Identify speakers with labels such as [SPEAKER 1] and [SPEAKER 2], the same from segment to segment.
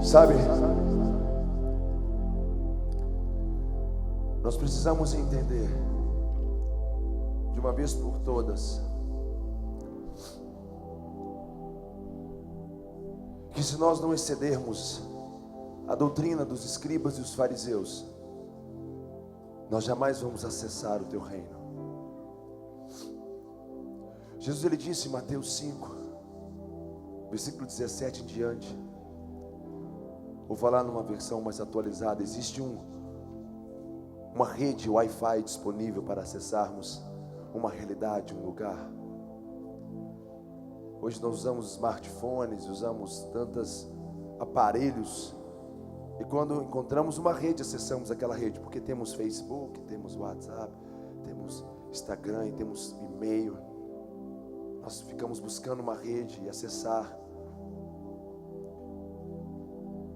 [SPEAKER 1] Sabe, nós precisamos entender de uma vez por todas que se nós não excedermos a doutrina dos escribas e os fariseus, nós jamais vamos acessar o teu reino. Jesus, ele disse em Mateus 5, versículo 17 em diante, vou falar numa versão mais atualizada, existe uma rede Wi-Fi disponível para acessarmos uma realidade, um lugar. Hoje nós usamos smartphones, usamos tantos aparelhos, e quando encontramos uma rede, acessamos aquela rede, porque temos Facebook, temos WhatsApp, temos Instagram e temos e-mail. Nós ficamos buscando uma rede e acessar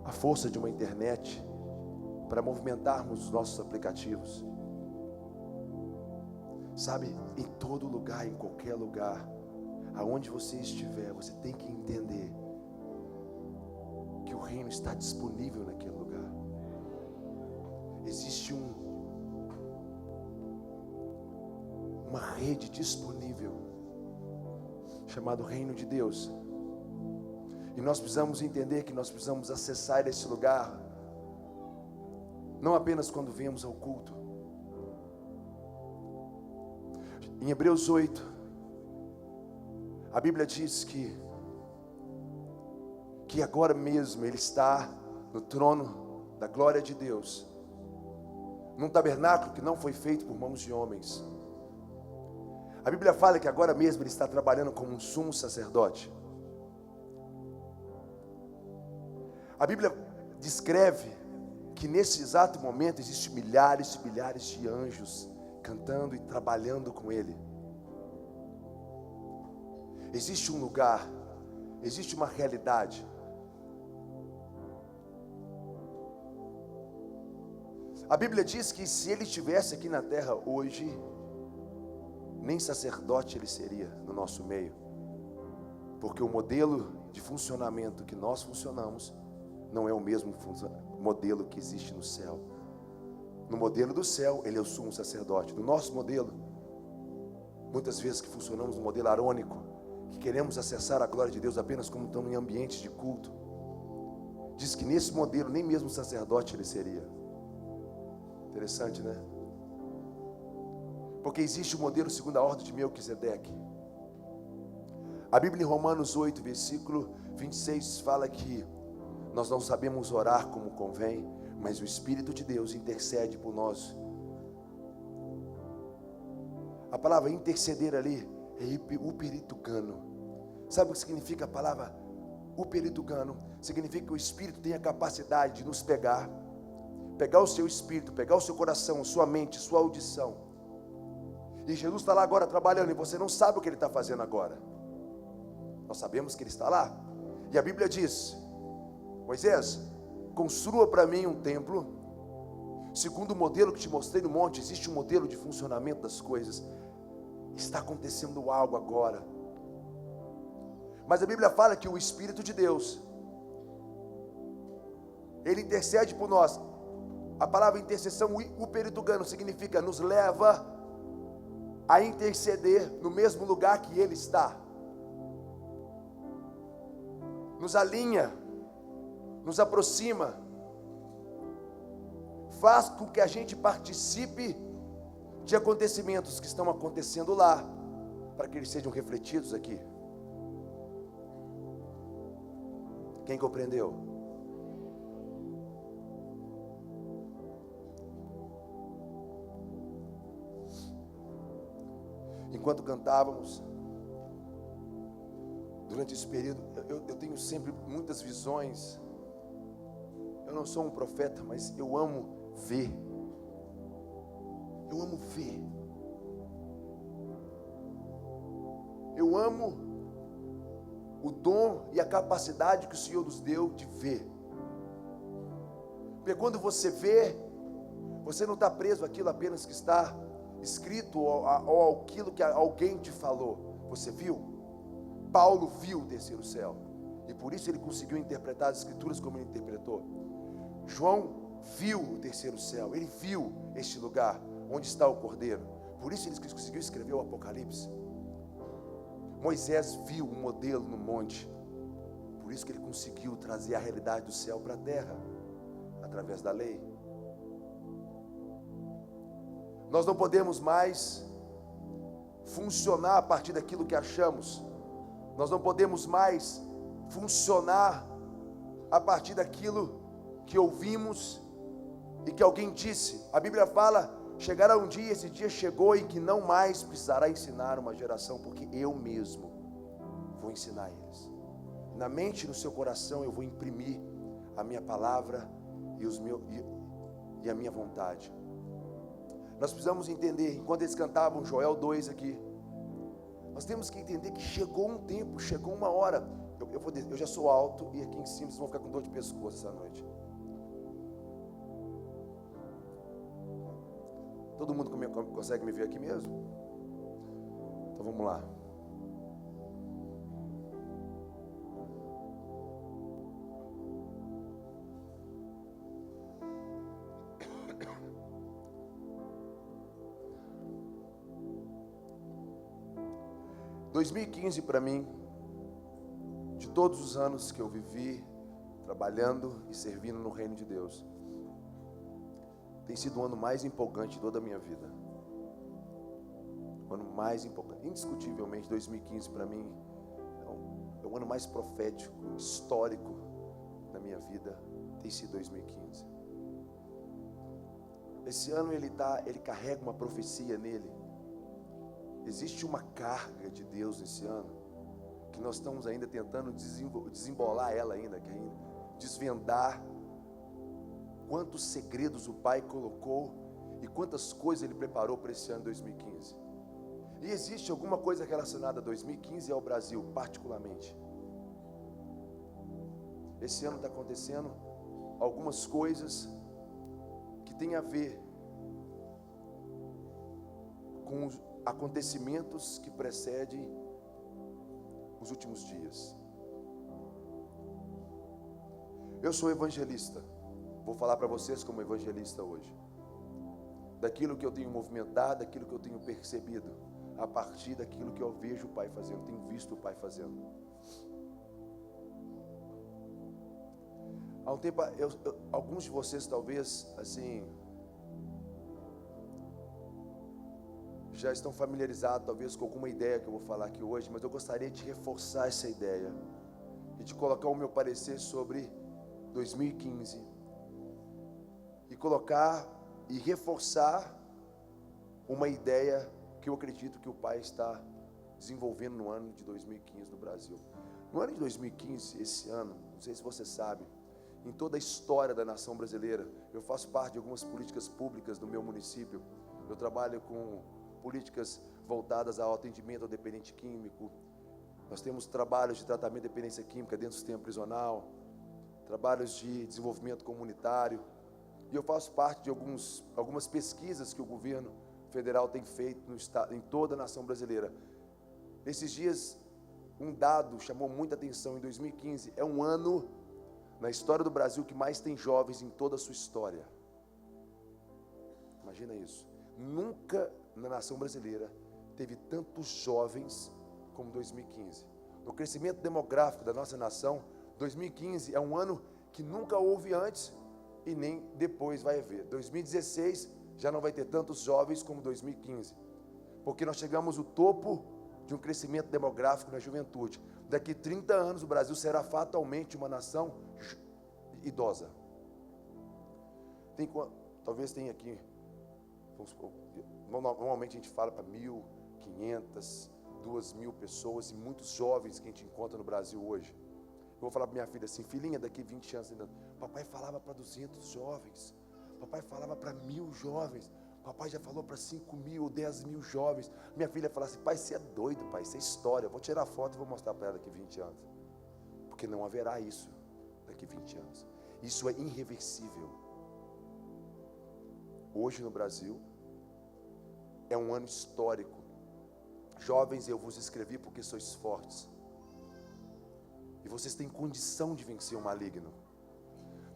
[SPEAKER 1] a força de uma internet para movimentarmos os nossos aplicativos. Sabe, em todo lugar, em qualquer lugar, aonde você estiver, você tem que entender que o reino está disponível naquele lugar. Existe uma rede disponível chamado Reino de Deus. E nós precisamos entender que nós precisamos acessar esse lugar não apenas quando viemos ao culto. Em Hebreus 8, a Bíblia diz que agora mesmo Ele está no trono da glória de Deus, num tabernáculo que não foi feito por mãos de homens. A Bíblia fala que agora mesmo Ele está trabalhando como um sumo sacerdote. A Bíblia descreve que nesse exato momento existem milhares e milhares de anjos cantando e trabalhando com Ele. Existe um lugar, existe uma realidade. A Bíblia diz que se Ele estivesse aqui na terra hoje, nem sacerdote Ele seria no nosso meio, porque o modelo de funcionamento que nós funcionamos não é o mesmo modelo que existe no céu. No modelo do céu, Ele é o sumo sacerdote. No nosso modelo, muitas vezes que funcionamos no modelo arônico, que queremos acessar a glória de Deus apenas como estamos em ambientes de culto, diz que nesse modelo nem mesmo sacerdote Ele seria. Interessante, né? Porque existe o modelo segundo a ordem de Melquisedeque. A Bíblia em Romanos 8, versículo 26 fala que nós não sabemos orar como convém, mas o Espírito de Deus intercede por nós. A palavra interceder ali é uperitugano. Sabe o que significa a palavra uperitugano? Significa que o Espírito tem a capacidade de nos pegar o seu espírito, pegar o seu coração, sua mente, sua audição. E Jesus está lá agora trabalhando, e você não sabe o que Ele está fazendo agora. Nós sabemos que Ele está lá. E a Bíblia diz: Moisés, construa para mim um templo, segundo o modelo que te mostrei no monte. Existe um modelo de funcionamento das coisas. Está acontecendo algo agora. Mas a Bíblia fala que o Espírito de Deus, Ele intercede por nós. A palavra intercessão, uperitugano, significa nos leva a interceder no mesmo lugar que Ele está. Nos alinha, nos aproxima, faz com que a gente participe de acontecimentos que estão acontecendo lá, para que eles sejam refletidos aqui. Quem compreendeu? Enquanto cantávamos, durante esse período, eu tenho sempre muitas visões. Eu não sou um profeta, mas eu amo ver. Eu amo ver. Eu amo o dom e a capacidade que o Senhor nos deu de ver. Porque quando você vê, você não está preso àquilo apenas que está escrito ou aquilo que alguém te falou. Você viu? Paulo viu o terceiro céu. E por isso ele conseguiu interpretar as escrituras como ele interpretou. João viu o terceiro céu, ele viu este lugar onde está o Cordeiro. Por isso ele conseguiu escrever o Apocalipse. Moisés viu um modelo no monte. Por isso que ele conseguiu trazer a realidade do céu para a terra, através da lei. Nós não podemos mais funcionar a partir daquilo que achamos. Nós não podemos mais funcionar a partir daquilo que ouvimos e que alguém disse. A Bíblia fala: chegará um dia, esse dia chegou, em que não mais precisará ensinar uma geração, porque eu mesmo vou ensinar eles. Na mente e no seu coração eu vou imprimir a minha palavra e a minha vontade. Nós precisamos entender, enquanto eles cantavam Joel 2 aqui, nós temos que entender que chegou um tempo, chegou uma hora. Eu já sou alto e aqui em cima vocês vão ficar com dor de pescoço essa noite. Todo mundo consegue me ver aqui mesmo? Então vamos lá. Em 2015 para mim, de todos os anos que eu vivi trabalhando e servindo no reino de Deus, tem sido o ano mais empolgante de toda a minha vida. O ano mais empolgante. Indiscutivelmente, 2015 para mim é o ano mais profético, histórico da minha vida. Tem sido 2015. Esse ano ele carrega uma profecia nele. Existe uma carga de Deus nesse ano, que nós estamos ainda tentando desembolar ela ainda, desvendar quantos segredos o Pai colocou e quantas coisas Ele preparou para esse ano 2015. E existe alguma coisa relacionada a 2015 e ao Brasil, particularmente. Esse ano está acontecendo algumas coisas que têm a ver com os acontecimentos que precedem os últimos dias. Eu sou evangelista. Vou falar para vocês como evangelista hoje, daquilo que eu tenho movimentado, daquilo que eu tenho percebido, a partir daquilo que eu vejo o Pai fazendo, tenho visto o Pai fazendo. Há um tempo, alguns de vocês talvez, assim, já estão familiarizados talvez com alguma ideia que eu vou falar aqui hoje, mas eu gostaria de reforçar essa ideia e de colocar o meu parecer sobre 2015 e colocar e reforçar uma ideia que eu acredito que o Pai está desenvolvendo no ano de 2015 no Brasil. No ano de 2015, esse ano, não sei se você sabe, em toda a história da nação brasileira, eu faço parte de algumas políticas públicas do meu município. Eu trabalho com políticas voltadas ao atendimento ao dependente químico. Nós temos trabalhos de tratamento de dependência química dentro do sistema prisional, trabalhos de desenvolvimento comunitário, e eu faço parte de algumas pesquisas que o governo federal tem feito no estado, em toda a nação brasileira. Nesses dias, um dado chamou muita atenção. Em 2015, é um ano na história do Brasil que mais tem jovens em toda a sua história. Imagina isso. Nunca na nação brasileira teve tantos jovens como 2015. No crescimento demográfico da nossa nação, 2015 é um ano que nunca houve antes e nem depois vai haver. 2016 já não vai ter tantos jovens como 2015, porque nós chegamos ao topo de um crescimento demográfico na juventude. Daqui 30 anos o Brasil será fatalmente uma nação idosa. Talvez tenha aqui, normalmente a gente fala para 1.500, 2.000 pessoas e muitos jovens que a gente encontra no Brasil hoje. Eu vou falar para minha filha assim: filhinha, daqui 20 anos ainda, papai falava para 200 jovens, papai falava para 1.000 jovens, papai já falou para 5.000 ou 10.000 jovens. Minha filha fala assim: pai, você é doido, pai, isso é história. Eu vou tirar foto e vou mostrar para ela daqui 20 anos, porque não haverá isso daqui 20 anos. Isso é irreversível. Hoje no Brasil é um ano histórico. Jovens, eu vos escrevi porque sois fortes. E vocês têm condição de vencer o maligno.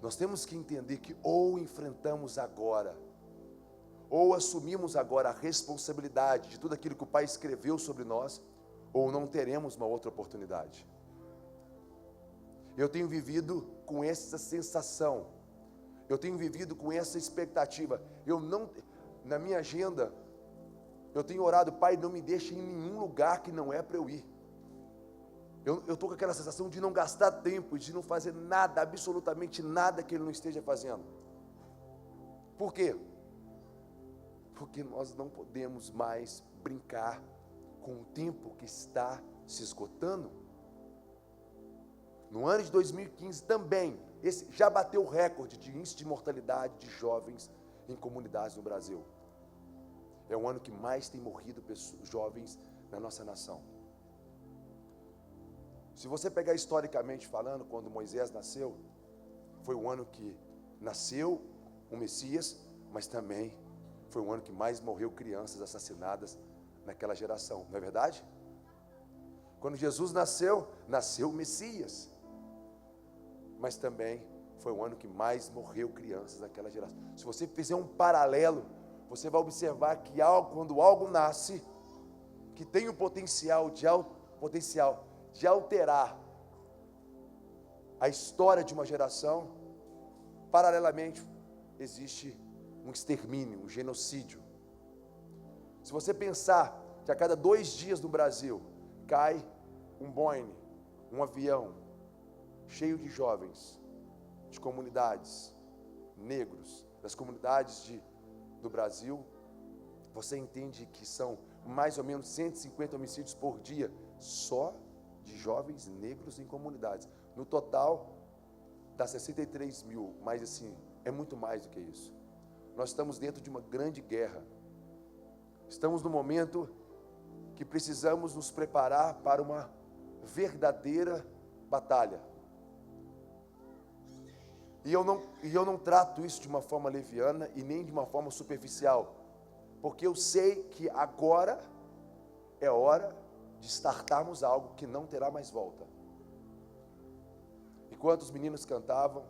[SPEAKER 1] Nós temos que entender que ou enfrentamos agora, ou assumimos agora a responsabilidade de tudo aquilo que o Pai escreveu sobre nós, ou não teremos uma outra oportunidade. Eu tenho vivido com essa sensação, eu tenho vivido com essa expectativa. Na minha agenda, eu tenho orado: Pai, não me deixe em nenhum lugar que não é para eu ir. Eu estou com aquela sensação de não gastar tempo, de não fazer nada, absolutamente nada que Ele não esteja fazendo. Por quê? Porque nós não podemos mais brincar com o tempo que está se esgotando. No ano de 2015 também, esse já bateu o recorde de índice de mortalidade de jovens em comunidades no Brasil. É o ano que mais tem morrido jovens na nossa nação. Se você pegar historicamente falando, quando Moisés nasceu, foi o ano que nasceu o Messias, mas também foi o ano que mais morreu crianças assassinadas naquela geração, não é verdade? Quando Jesus nasceu, nasceu o Messias, mas também foi o ano que mais morreu crianças naquela geração. Se você fizer um paralelo, você vai observar que quando algo nasce, que tem o potencial de alterar a história de uma geração, paralelamente existe um extermínio, um genocídio. Se você pensar que a cada 2 dias no Brasil cai um Boeing, um avião cheio de jovens, de comunidades, negros, das comunidades do Brasil, você entende que são mais ou menos 150 homicídios por dia, só de jovens negros em comunidades. No total, dá 63 mil, mas assim, é muito mais do que isso. Nós estamos dentro de uma grande guerra. Estamos no momento que precisamos nos preparar para uma verdadeira batalha. E eu não trato isso de uma forma leviana e nem de uma forma superficial, porque eu sei que agora é hora de startarmos algo que não terá mais volta. Enquanto os meninos cantavam,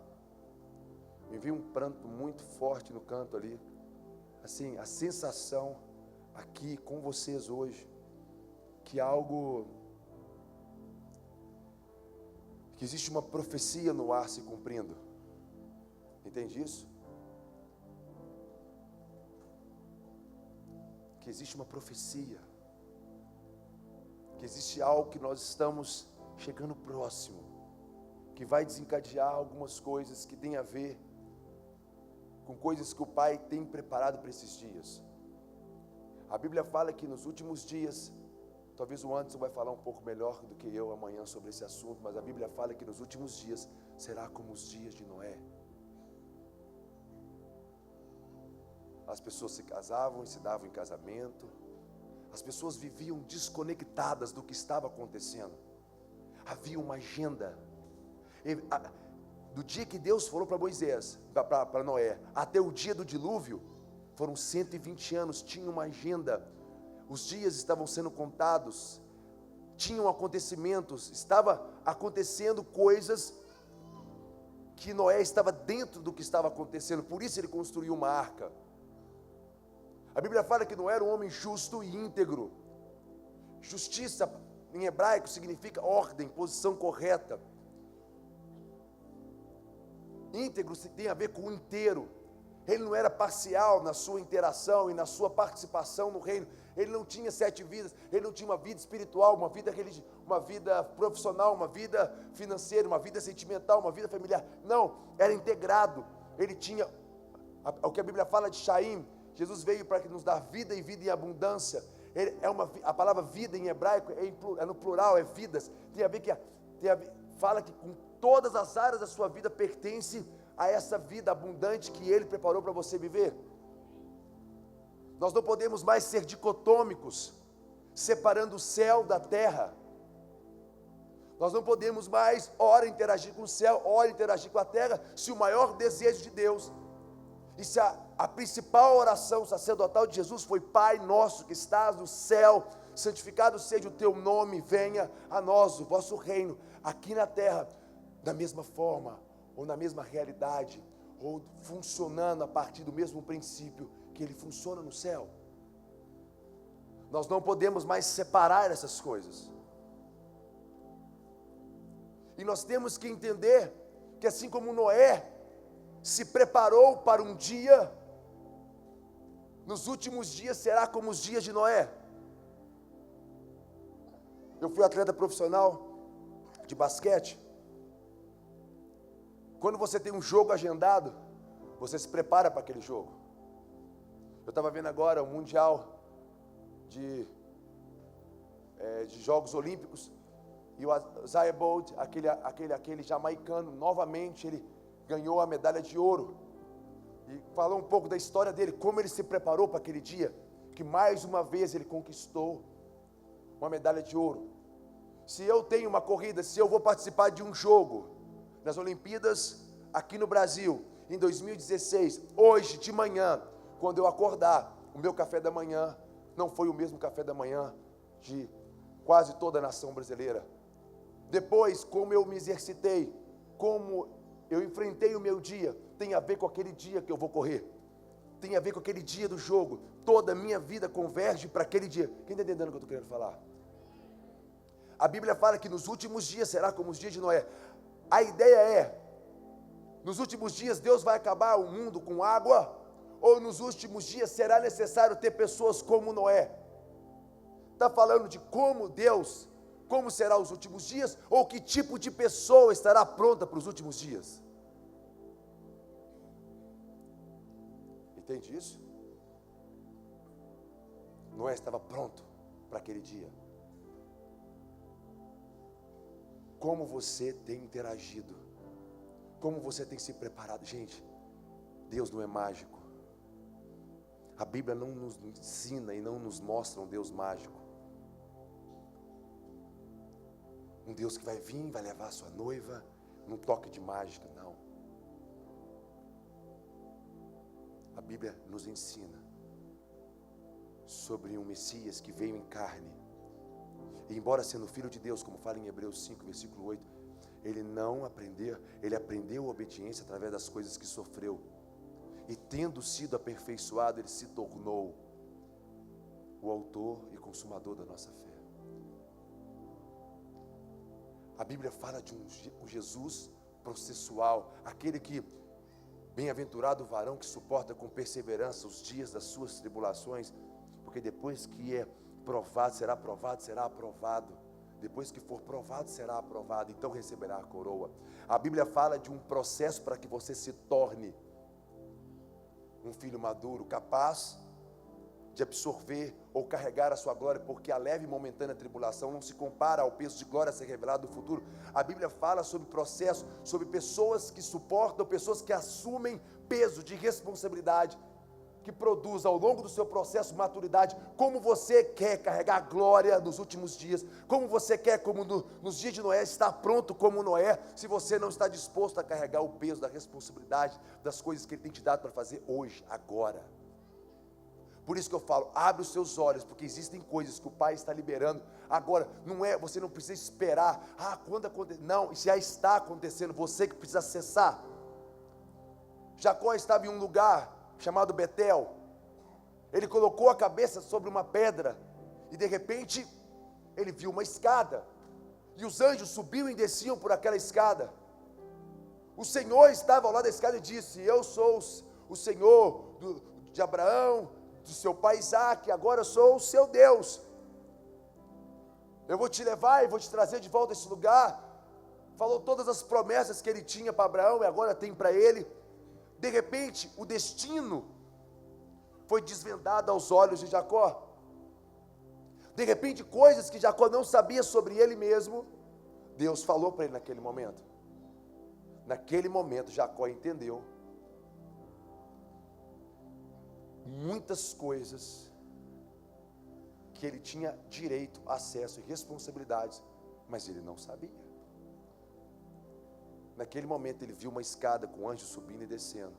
[SPEAKER 1] me vi um pranto muito forte no canto ali, assim, a sensação aqui com vocês hoje, que existe uma profecia no ar se cumprindo. Entende isso? Que existe uma profecia, que existe algo que nós estamos chegando próximo, que vai desencadear algumas coisas que tem a ver com coisas que o Pai tem preparado para esses dias. A Bíblia fala que nos últimos dias, talvez o Anderson vai falar um pouco melhor do que eu amanhã sobre esse assunto, mas a Bíblia fala que nos últimos dias será como os dias de Noé. As pessoas se casavam e se davam em casamento, as pessoas viviam desconectadas do que estava acontecendo. Havia uma agenda. Do dia que Deus falou para Moisés, para Noé, até o dia do dilúvio, foram 120 anos, tinha uma agenda. Os dias estavam sendo contados, tinham acontecimentos, estava acontecendo coisas que Noé estava dentro do que estava acontecendo, por isso ele construiu uma arca. A Bíblia fala que Noé era um homem justo e íntegro. Justiça em hebraico significa ordem, posição correta. Íntegro tem a ver com o inteiro. Ele não era parcial na sua interação e na sua participação no reino. Ele não tinha 7 vidas, ele não tinha uma vida espiritual, uma vida religiosa, uma vida profissional, uma vida financeira, uma vida sentimental, uma vida familiar. Não, era integrado. Ele tinha, o que a Bíblia fala de Shaim, Jesus veio para nos dar vida e vida em abundância. A palavra vida em hebraico é no plural, é vidas. Fala que com todas as áreas da sua vida pertence a essa vida abundante que Ele preparou para você viver. Nós não podemos mais ser dicotômicos, separando o céu da terra. Nós não podemos mais, ora interagir com o céu, ora interagir com a terra, se o maior desejo de Deus, e se a principal oração sacerdotal de Jesus foi: Pai nosso que estás no céu, santificado seja o teu nome, venha a nós o vosso reino. aqui na terra, da mesma forma, ou na mesma realidade, ou funcionando a partir do mesmo princípio que ele funciona no céu. Nós não podemos mais separar essas coisas. E nós temos que entender que assim como Noé se preparou para um dia, nos últimos dias será como os dias de Noé. Eu fui atleta profissional de basquete. Quando você tem um jogo agendado, você se prepara para aquele jogo. Eu estava vendo agora o Mundial de Jogos Olímpicos, e o Usain Bolt, aquele jamaicano, novamente ele ganhou a medalha de ouro, e falou um pouco da história dele, como ele se preparou para aquele dia, que mais uma vez ele conquistou uma medalha de ouro. Se eu tenho uma corrida, se eu vou participar de um jogo, nas Olimpíadas, aqui no Brasil, em 2016, hoje de manhã, quando eu acordar, o meu café da manhã não foi o mesmo café da manhã de quase toda a nação brasileira. Depois, como eu me exercitei, como eu enfrentei o meu dia, tem a ver com aquele dia que eu vou correr, tem a ver com aquele dia do jogo. Toda a minha vida converge para aquele dia. Quem está entendendo o que eu estou querendo falar? A Bíblia fala que nos últimos dias será como os dias de Noé. A ideia é, nos últimos dias Deus vai acabar o mundo com água, ou nos últimos dias será necessário ter pessoas como Noé? Está falando de como Deus, como será os últimos dias, ou que tipo de pessoa estará pronta para os últimos dias? Entende isso? Noé estava pronto para aquele dia. Como você tem interagido? Como você tem se preparado? Gente, Deus não é mágico. A Bíblia não nos ensina e não nos mostra um Deus mágico. Um Deus que vai vir, vai levar a sua noiva num toque de mágica, não. A Bíblia nos ensina sobre um Messias que veio em carne. E embora sendo filho de Deus, como fala em Hebreus 5, versículo 8, ele aprendeu a obediência através das coisas que sofreu. E tendo sido aperfeiçoado, ele se tornou o autor e consumador da nossa fé. A Bíblia fala de um Jesus processual, aquele que, bem-aventurado o varão que suporta com perseverança os dias das suas tribulações, porque depois que é provado, será aprovado. Depois que for provado, será aprovado, então receberá a coroa. A Bíblia fala de um processo para que você se torne um filho maduro, capaz de absorver ou carregar a sua glória, porque a leve e momentânea tribulação não se compara ao peso de glória a ser revelado no futuro. A Bíblia fala sobre processo, sobre pessoas que suportam, pessoas que assumem peso de responsabilidade, que produz ao longo do seu processo maturidade. Como você quer carregar glória nos últimos dias? Como você quer, como nos dias de Noé, estar pronto como Noé, se você não está disposto a carregar o peso da responsabilidade das coisas que Ele tem te dado para fazer hoje, agora? Por isso que eu falo, abre os seus olhos, porque existem coisas que o Pai está liberando agora. Você não precisa esperar, quando acontecer, não, isso já está acontecendo, você que precisa acessar. Jacó estava em um lugar chamado Betel. Ele colocou a cabeça sobre uma pedra, e de repente, ele viu uma escada, e os anjos subiam e desciam por aquela escada. O Senhor estava ao lado da escada e disse: eu sou o Senhor de Abraão, do seu pai Isaac, agora eu sou o seu Deus. Eu vou te levar e vou te trazer de volta a esse lugar. Falou todas as promessas que ele tinha para Abraão e agora tem para ele. De repente, o destino foi desvendado aos olhos de Jacó. De repente, coisas que Jacó não sabia sobre ele mesmo, Deus falou para ele naquele momento. Naquele momento, Jacó entendeu muitas coisas que ele tinha direito, acesso e responsabilidades, mas ele não sabia. Naquele momento ele viu uma escada com anjos subindo e descendo.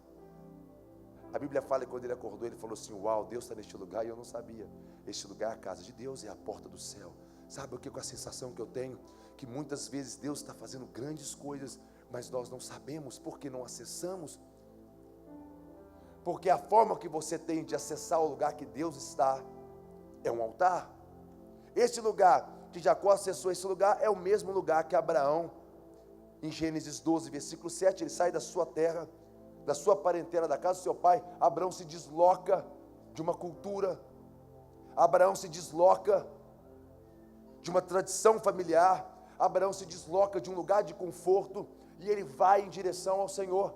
[SPEAKER 1] A Bíblia fala que quando ele acordou, ele falou assim: uau, Deus está neste lugar e eu não sabia. Este lugar é a casa de Deus, é a porta do céu. Sabe o que, com a sensação que eu tenho? Que muitas vezes Deus está fazendo grandes coisas, mas nós não sabemos, porque não acessamos. Porque a forma que você tem de acessar o lugar que Deus está, é um altar. Esse lugar que Jacó acessou, esse lugar é o mesmo lugar que Abraão, em Gênesis 12, versículo 7, ele sai da sua terra, da sua parentela, da casa do seu pai. Abraão se desloca de uma cultura, Abraão se desloca de uma tradição familiar, Abraão se desloca de um lugar de conforto, e ele vai em direção ao Senhor.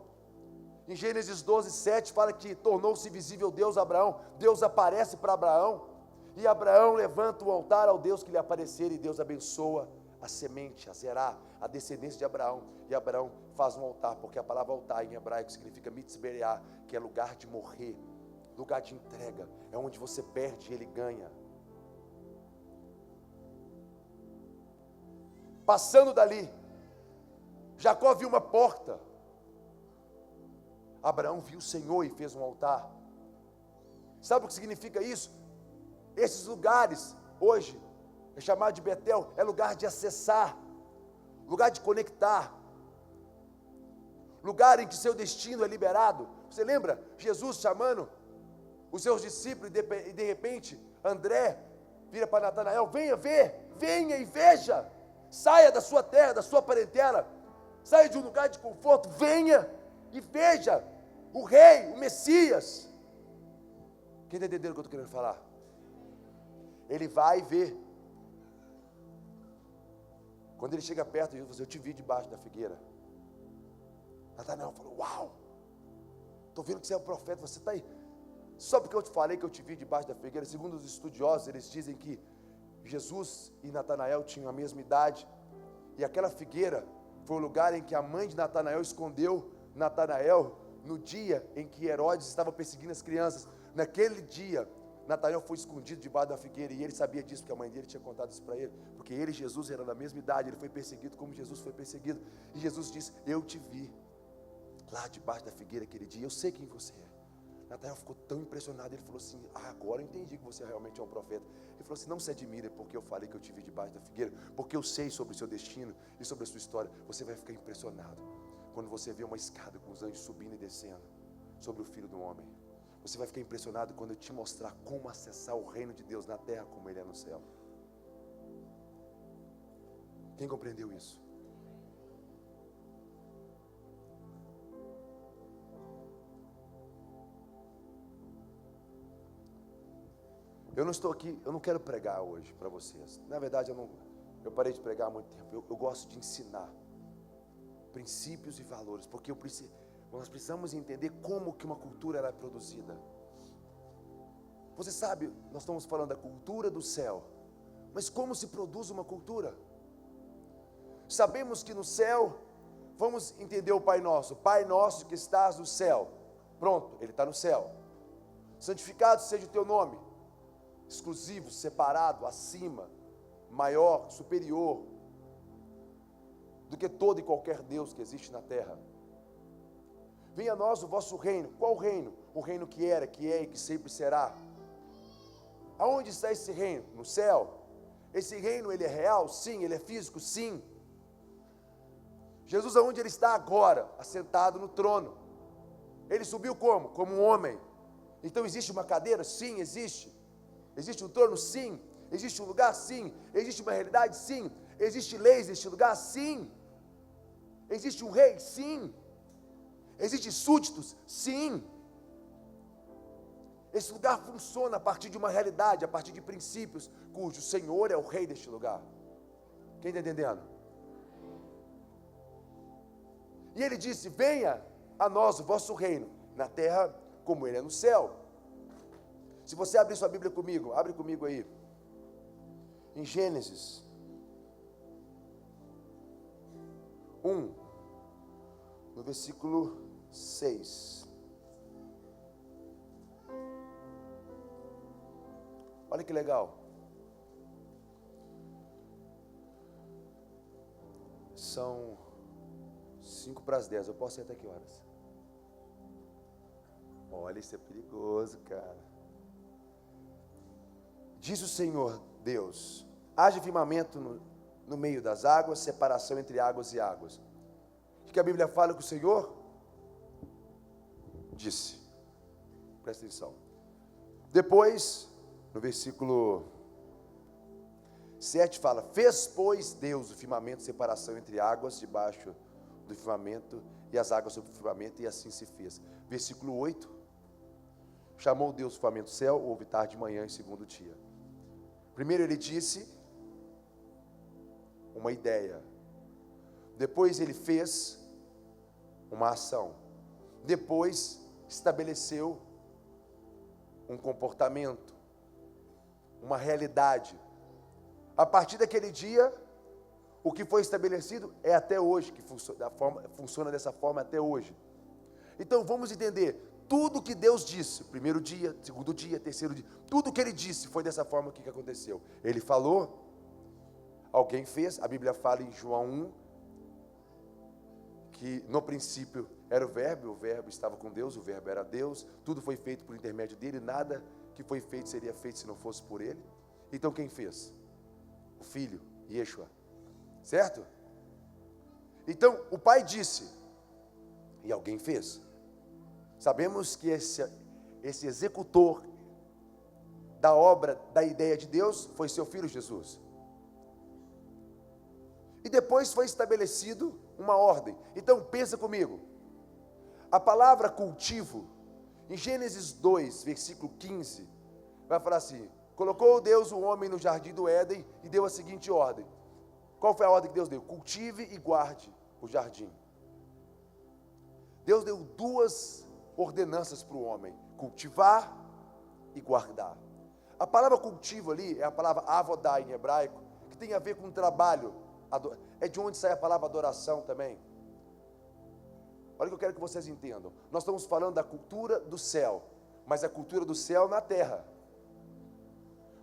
[SPEAKER 1] Em Gênesis 12, 7, fala que tornou-se visível Deus a Abraão. Deus aparece para Abraão, e Abraão levanta o altar ao Deus que lhe aparecer, e Deus abençoa a semente, a Zerá, a descendência de Abraão, e Abraão faz um altar, porque a palavra altar em hebraico significa mitzbereá, que é lugar de morrer, lugar de entrega, é onde você perde e ele ganha. Passando dali, Jacó viu uma porta, Abraão viu o Senhor e fez um altar. Sabe o que significa isso? Esses lugares, hoje, é chamado de Betel, é lugar de acessar, lugar de conectar, lugar em que seu destino é liberado. Você lembra Jesus chamando os seus discípulos, e de repente, André vira para Natanael: venha ver, venha e veja, saia da sua terra, da sua parentela, saia de um lugar de conforto, venha e veja o rei, o Messias. Quem está entendendo o que eu estou querendo falar? Ele vai ver. Quando ele chega perto de Jesus, eu te vi debaixo da figueira. Natanael falou: uau, estou vendo que você é um profeta, você está aí. Só porque eu te falei que eu te vi debaixo da figueira, segundo os estudiosos, eles dizem que Jesus e Natanael tinham a mesma idade, e aquela figueira foi o lugar em que a mãe de Natanael escondeu Natanael no dia em que Herodes estava perseguindo as crianças. Naquele dia, Natanael foi escondido debaixo da figueira, e ele sabia disso, porque a mãe dele tinha contado isso para ele, porque ele e Jesus eram da mesma idade, ele foi perseguido como Jesus foi perseguido, e Jesus disse: eu te vi lá debaixo da figueira aquele dia, eu sei quem você é. Natanael ficou tão impressionado, ele falou assim: agora eu entendi que você realmente é um profeta. Ele falou assim: não se admire porque eu falei que eu te vi debaixo da figueira, porque eu sei sobre o seu destino e sobre a sua história. Você vai ficar impressionado quando você vê uma escada com os anjos subindo e descendo sobre o Filho do Homem. Você vai ficar impressionado quando eu te mostrar como acessar o reino de Deus na terra como ele é no céu. Quem compreendeu isso? Eu não estou aqui, eu não quero pregar hoje para vocês. Na verdade, eu parei de pregar há muito tempo. Eu gosto de ensinar princípios e valores, porque nós precisamos entender como que uma cultura ela é produzida. Você sabe, nós estamos falando da cultura do céu, mas como se produz uma cultura? Sabemos que no céu, vamos entender o Pai Nosso que estás no céu. Pronto, Ele está no céu. Santificado seja o teu nome. Exclusivo, separado, acima, maior, superior do que todo e qualquer Deus que existe na terra. Venha a nós o vosso reino. Qual reino? O reino que era, que é e que sempre será. Aonde está esse reino? No céu. Esse reino, ele é real? Sim. Ele é físico? Sim. Jesus, aonde ele está agora? Assentado no trono. Ele subiu como? Como um homem. Então existe uma cadeira? Sim, existe. Existe um trono? Sim. Existe um lugar? Sim. Existe uma realidade? Sim. Existe leis neste lugar? Sim. Existe um rei? Sim. Existem súditos? Sim. Esse lugar funciona a partir de uma realidade, a partir de princípios, cujo Senhor é o rei deste lugar. Quem está entendendo? E ele disse: venha a nós o vosso reino, na terra como ele é no céu. Se você abrir sua Bíblia comigo, abre comigo aí, em Gênesis 1, no versículo 6. Olha que legal. São 9:55. Eu posso ir até que horas? Olha, isso é perigoso, cara. Diz o Senhor Deus: haja firmamento no meio das águas, separação entre águas e águas. O que a Bíblia fala que o Senhor disse. Presta atenção. Depois, no versículo 7 fala: fez, pois, Deus o firmamento, separação entre águas debaixo do firmamento e as águas sobre o firmamento, e assim se fez. Versículo 8: chamou Deus o firmamento céu, houve tarde, manhã e segundo dia. Primeiro ele disse uma ideia, depois ele fez uma ação, depois estabeleceu um comportamento, uma realidade. A partir daquele dia, o que foi estabelecido é até hoje, que funciona dessa forma até hoje. Então vamos entender, tudo que Deus disse, primeiro dia, segundo dia, terceiro dia, tudo que Ele disse foi dessa forma que aconteceu. Ele falou, alguém fez. A Bíblia fala em João 1, que no princípio era o verbo estava com Deus, o verbo era Deus, tudo foi feito por intermédio dele, nada que foi feito seria feito se não fosse por ele. Então quem fez? O Filho, Yeshua, certo? Então o Pai disse, e alguém fez. Sabemos que esse executor da obra, da ideia de Deus, foi seu Filho Jesus. E depois foi estabelecido uma ordem. Então pensa comigo, a palavra cultivo, em Gênesis 2, versículo 15, vai falar assim: colocou Deus o homem no jardim do Éden e deu a seguinte ordem. Qual foi a ordem que Deus deu? Cultive e guarde o jardim. Deus deu duas ordenanças para o homem: cultivar e guardar. A palavra cultivo ali é a palavra avodá em hebraico, que tem a ver com trabalho. É de onde sai a palavra adoração também. Olha o que eu quero que vocês entendam. Nós estamos falando da cultura do céu, mas a cultura do céu na terra.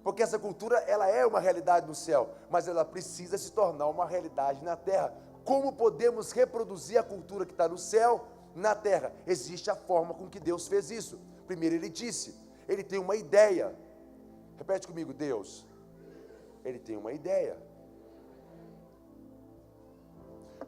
[SPEAKER 1] Porque essa cultura, ela é uma realidade no céu, mas ela precisa se tornar uma realidade na terra. Como podemos reproduzir a cultura que está no céu na terra? Existe a forma com que Deus fez isso. Primeiro ele disse, ele tem uma ideia. Repete comigo, Deus, ele tem uma ideia.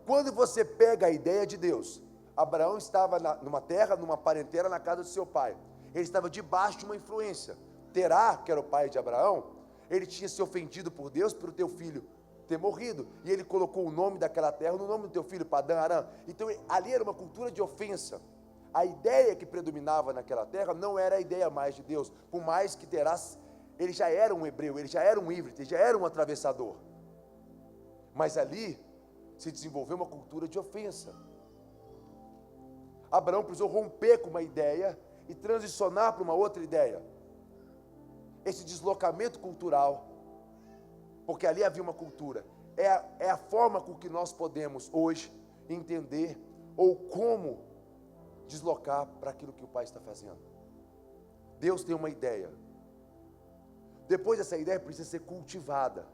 [SPEAKER 1] Quando você pega a ideia de Deus, Abraão estava numa terra, numa parentela, na casa do seu pai. Ele estava debaixo de uma influência. Terá, que era o pai de Abraão, ele tinha se ofendido por Deus, por o teu filho ter morrido, e ele colocou o nome daquela terra no nome do teu filho, Padã Arã. Então ali era uma cultura de ofensa. A ideia que predominava naquela terra não era a ideia mais de Deus, por mais que Terá, ele já era um hebreu, ele já era um híbrido, ele já era um atravessador, mas ali se desenvolveu uma cultura de ofensa. Abraão precisou romper com uma ideia e transicionar para uma outra ideia. Esse deslocamento cultural, porque ali havia uma cultura, é a forma com que nós podemos hoje entender ou como deslocar para aquilo que o Pai está fazendo. Deus tem uma ideia. Depois essa ideia precisa ser cultivada.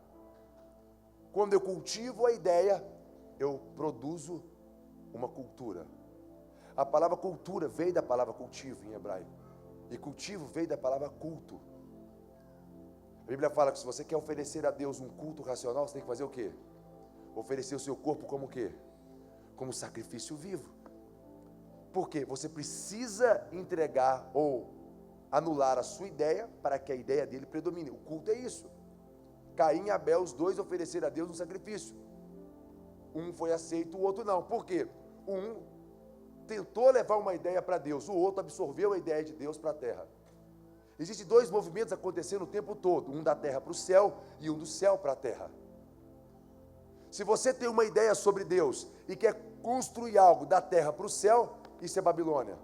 [SPEAKER 1] Quando eu cultivo a ideia, eu produzo uma cultura. A palavra cultura veio da palavra cultivo em hebraico, e cultivo veio da palavra culto. A Bíblia fala que se você quer oferecer a Deus um culto racional, você tem que fazer o quê? Oferecer o seu corpo como o quê? Como sacrifício vivo. Por quê? Você precisa entregar ou anular a sua ideia para que a ideia dele predomine. O culto é isso. Caim e Abel, os dois ofereceram a Deus um sacrifício. Um foi aceito, o outro não. Por quê? Um tentou levar uma ideia para Deus, o outro absorveu a ideia de Deus para a terra. Existem dois movimentos acontecendo o tempo todo, um da terra para o céu e um do céu para a terra. Se você tem uma ideia sobre Deus e quer construir algo da terra para o céu, isso é Babilônia.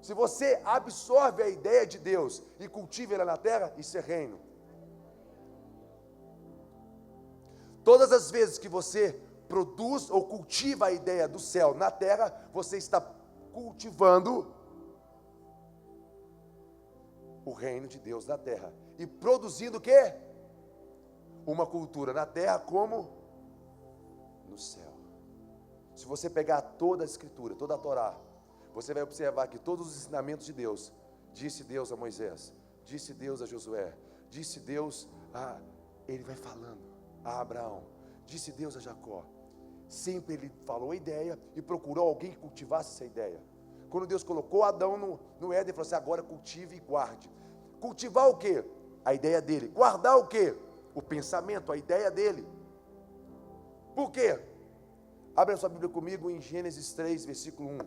[SPEAKER 1] Se você absorve a ideia de Deus e cultiva ela na terra, isso é reino. Todas as vezes que você produz ou cultiva a ideia do céu na terra, você está cultivando o reino de Deus na terra. E produzindo o quê? Uma cultura na terra como no céu. Se você pegar toda a escritura, toda a Torá, você vai observar que todos os ensinamentos de Deus, disse Deus a Moisés, disse Deus a Josué, disse Deus ele vai falando a Abraão. Disse Deus a Jacó. Sempre ele falou a ideia e procurou alguém que cultivasse essa ideia. Quando Deus colocou Adão no Éden, ele falou assim: agora cultive e guarde. Cultivar o quê? A ideia dele. Guardar o quê? O pensamento, a ideia dele. Por quê? Abre a sua Bíblia comigo em Gênesis 3, versículo 1.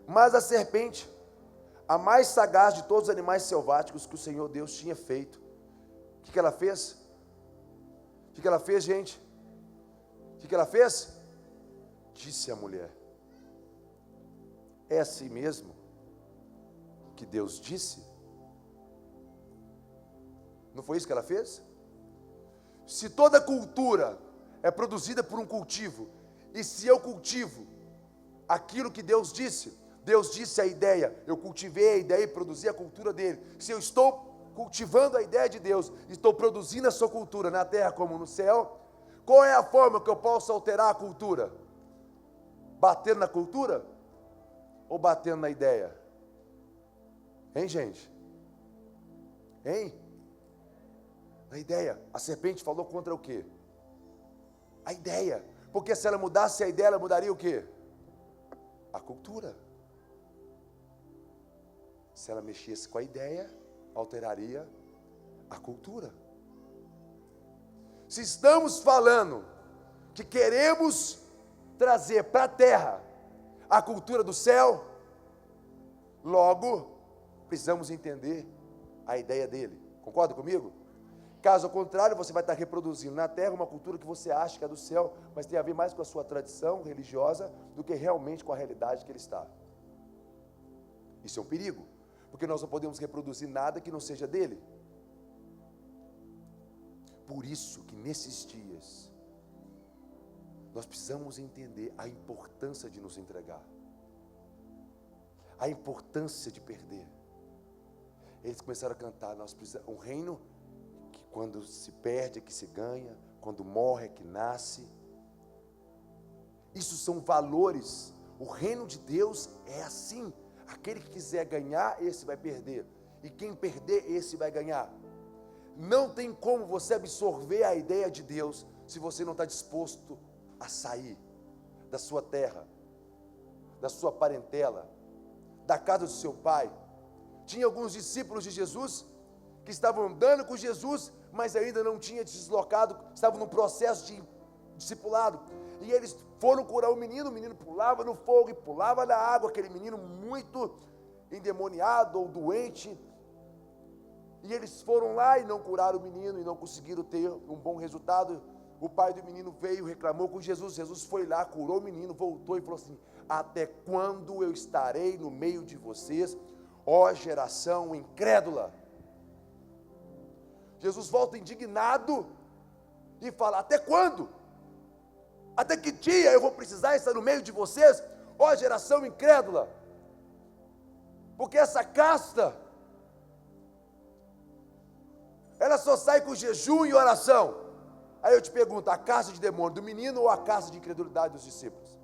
[SPEAKER 1] Mas a serpente, a mais sagaz de todos os animais selváticos que o Senhor Deus tinha feito, o que ela fez? O que ela fez, gente? O que ela fez? Disse a mulher: é assim mesmo que Deus disse? Não foi isso que ela fez? Se toda cultura é produzida por um cultivo, e se eu cultivo aquilo que Deus disse a ideia, eu cultivei a ideia e produzi a cultura dele. Se eu estou cultivando a ideia de Deus, estou produzindo a sua cultura na terra como no céu, qual é a forma que eu posso alterar a cultura? Batendo na cultura? Ou batendo na ideia? Hein, gente? Hein? A ideia. A serpente falou contra o quê? A ideia. Porque se ela mudasse a ideia, ela mudaria o quê? A cultura. Se ela mexesse com a ideia, alteraria a cultura. Se estamos falando que queremos trazer para a terra a cultura do céu, logo precisamos entender a ideia dele. Concorda comigo? Caso contrário, você vai estar reproduzindo na terra uma cultura que você acha que é do céu, mas tem a ver mais com a sua tradição religiosa do que realmente com a realidade que ele está. Isso é um perigo, porque nós não podemos reproduzir nada que não seja dele. Por isso que nesses dias nós precisamos entender a importância de nos entregar, a importância de perder. Eles começaram a cantar: nós precisamos um reino que quando se perde é que se ganha, quando morre é que nasce. Isso são valores. O reino de Deus é assim. Aquele que quiser ganhar, esse vai perder, e quem perder, esse vai ganhar. Não tem como você absorver a ideia de Deus se você não está disposto a sair da sua terra, da sua parentela, da casa do seu pai. Tinha alguns discípulos de Jesus que estavam andando com Jesus, mas ainda não tinham deslocado, estavam num processo de discipulado, e eles foram curar o menino pulava no fogo e pulava na água, aquele menino muito endemoniado ou doente, e eles foram lá e não curaram o menino, e não conseguiram ter um bom resultado. O pai do menino veio, reclamou com Jesus, Jesus foi lá, curou o menino, voltou e falou assim: até quando eu estarei no meio de vocês, ó geração incrédula? Jesus volta indignado e fala: até quando? Até que dia eu vou precisar estar no meio de vocês, ó geração incrédula? Porque essa casta, ela só sai com jejum e oração. Aí eu te pergunto: a casta de demônio do menino ou a casta de incredulidade dos discípulos?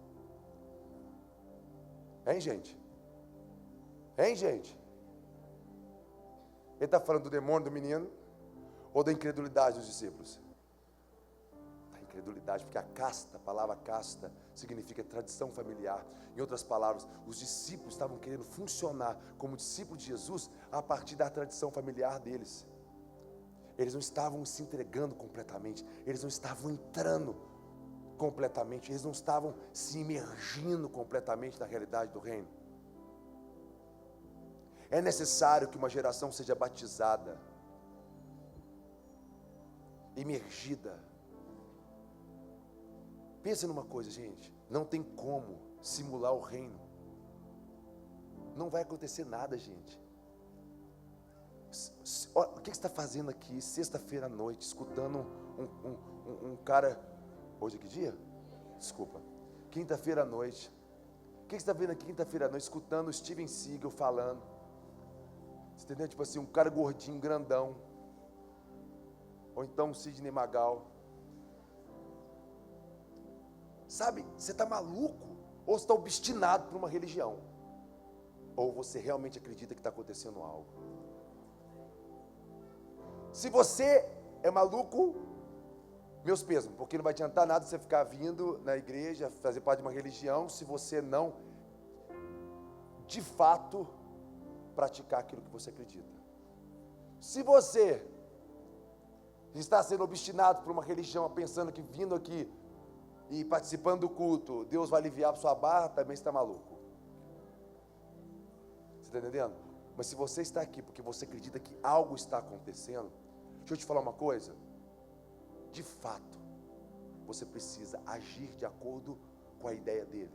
[SPEAKER 1] Hein, gente? Hein, gente? Ele está falando do demônio do menino ou da incredulidade dos discípulos? Da incredulidade, porque a casta, a palavra casta, significa tradição familiar. Em outras palavras, os discípulos estavam querendo funcionar como discípulos de Jesus a partir da tradição familiar deles. Eles não estavam se entregando completamente, eles não estavam entrando completamente, eles não estavam se imergindo completamente na realidade do reino. É necessário que uma geração seja batizada, imergida. Pensa numa coisa, gente, não tem como simular o reino. Não vai acontecer nada, gente. O que você está fazendo aqui, sexta-feira à noite, escutando um cara, hoje é que dia? Desculpa, quinta-feira à noite. O que você está vendo aqui quinta-feira à noite, escutando o Steven Seagal falando? Você entendeu? Tipo assim, um cara gordinho, grandão. Ou então um Sidney Magal. Sabe, você está maluco? ou está obstinado por uma religião, ou você realmente acredita que está acontecendo algo. Se você é maluco, meus pesos, porque não vai adiantar nada você ficar vindo na igreja, fazer parte de uma religião, se você não, de fato, praticar aquilo que você acredita. Se você está sendo obstinado por uma religião, pensando que vindo aqui e participando do culto, Deus vai aliviar a sua barra, também está maluco. Você está entendendo? Mas se você está aqui porque você acredita que algo está acontecendo, deixa eu te falar uma coisa. De fato, você precisa agir de acordo com a ideia dele.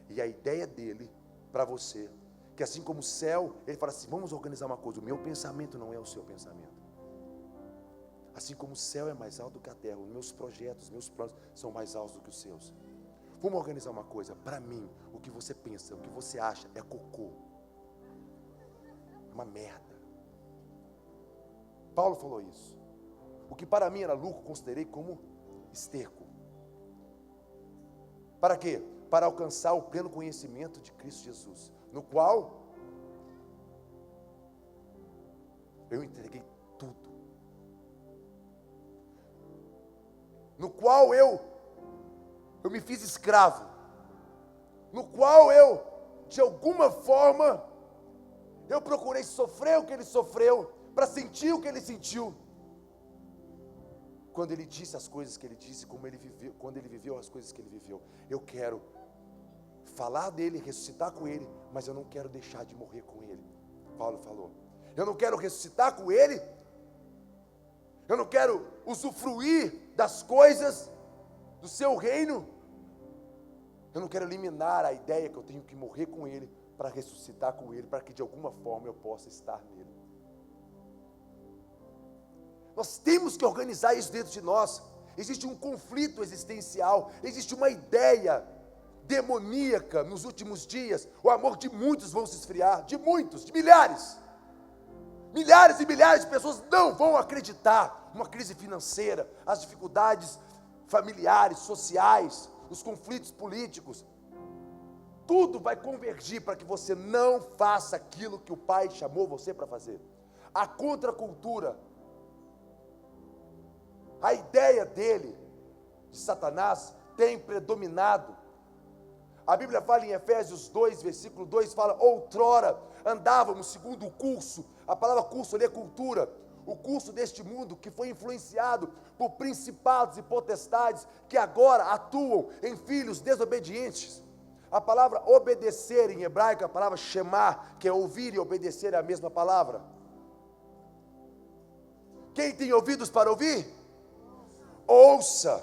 [SPEAKER 1] E a ideia dele para você, que assim como o céu, ele fala assim, vamos organizar uma coisa, o meu pensamento não é o seu pensamento. Assim como o céu é mais alto do que a terra, os meus projetos, os meus planos são mais altos do que os seus. Vamos organizar uma coisa, para mim, o que você pensa, o que você acha é cocô. É uma merda. Paulo falou isso. O que para mim era lucro, considerei como esterco. Para quê? Para alcançar o pleno conhecimento de Cristo Jesus, no qual eu entreguei tudo. No qual eu me fiz escravo. No qual eu, de alguma forma, eu procurei sofrer o que ele sofreu, para sentir o que ele sentiu. Quando ele disse as coisas que ele disse, como ele viveu, quando ele viveu as coisas que ele viveu. Eu quero falar dele, ressuscitar com ele, mas eu não quero deixar de morrer com ele. Paulo falou, eu não quero ressuscitar com ele, eu não quero usufruir das coisas do seu reino, eu não quero eliminar a ideia que eu tenho que morrer com ele, para ressuscitar com ele, para que de alguma forma eu possa estar nele. Nós temos que organizar isso dentro de nós. Existe um conflito existencial, existe uma ideia demoníaca nos últimos dias. O amor de muitos vão se esfriar, de muitos, de milhares. Milhares e milhares de pessoas não vão acreditar. Uma crise financeira, as dificuldades familiares, sociais, os conflitos políticos. Tudo vai convergir para que você não faça aquilo que o Pai chamou você para fazer. A contracultura, a ideia dele, de Satanás, tem predominado. A Bíblia fala em Efésios 2, versículo 2, fala, outrora andávamos segundo o curso, a palavra curso ali é cultura, o curso deste mundo que foi influenciado por principados e potestades que agora atuam em filhos desobedientes. A palavra obedecer em hebraico, a palavra shemar, que é ouvir e obedecer, é a mesma palavra. Quem tem ouvidos para ouvir? Ouça.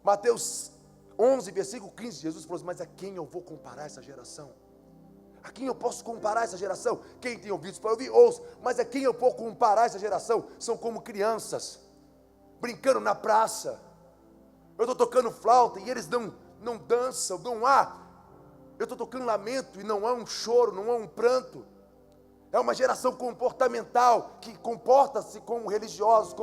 [SPEAKER 1] Mateus 11, versículo 15, Jesus falou assim, mas a quem eu vou comparar essa geração? A quem eu posso comparar essa geração? Quem tem ouvidos para ouvir, ouça. Mas a quem eu vou comparar essa geração? São como crianças, brincando na praça. Eu estou tocando flauta e eles não dançam, não há. Eu estou tocando lamento e não há um choro, não há um pranto. É uma geração comportamental, que comporta-se como religiosos,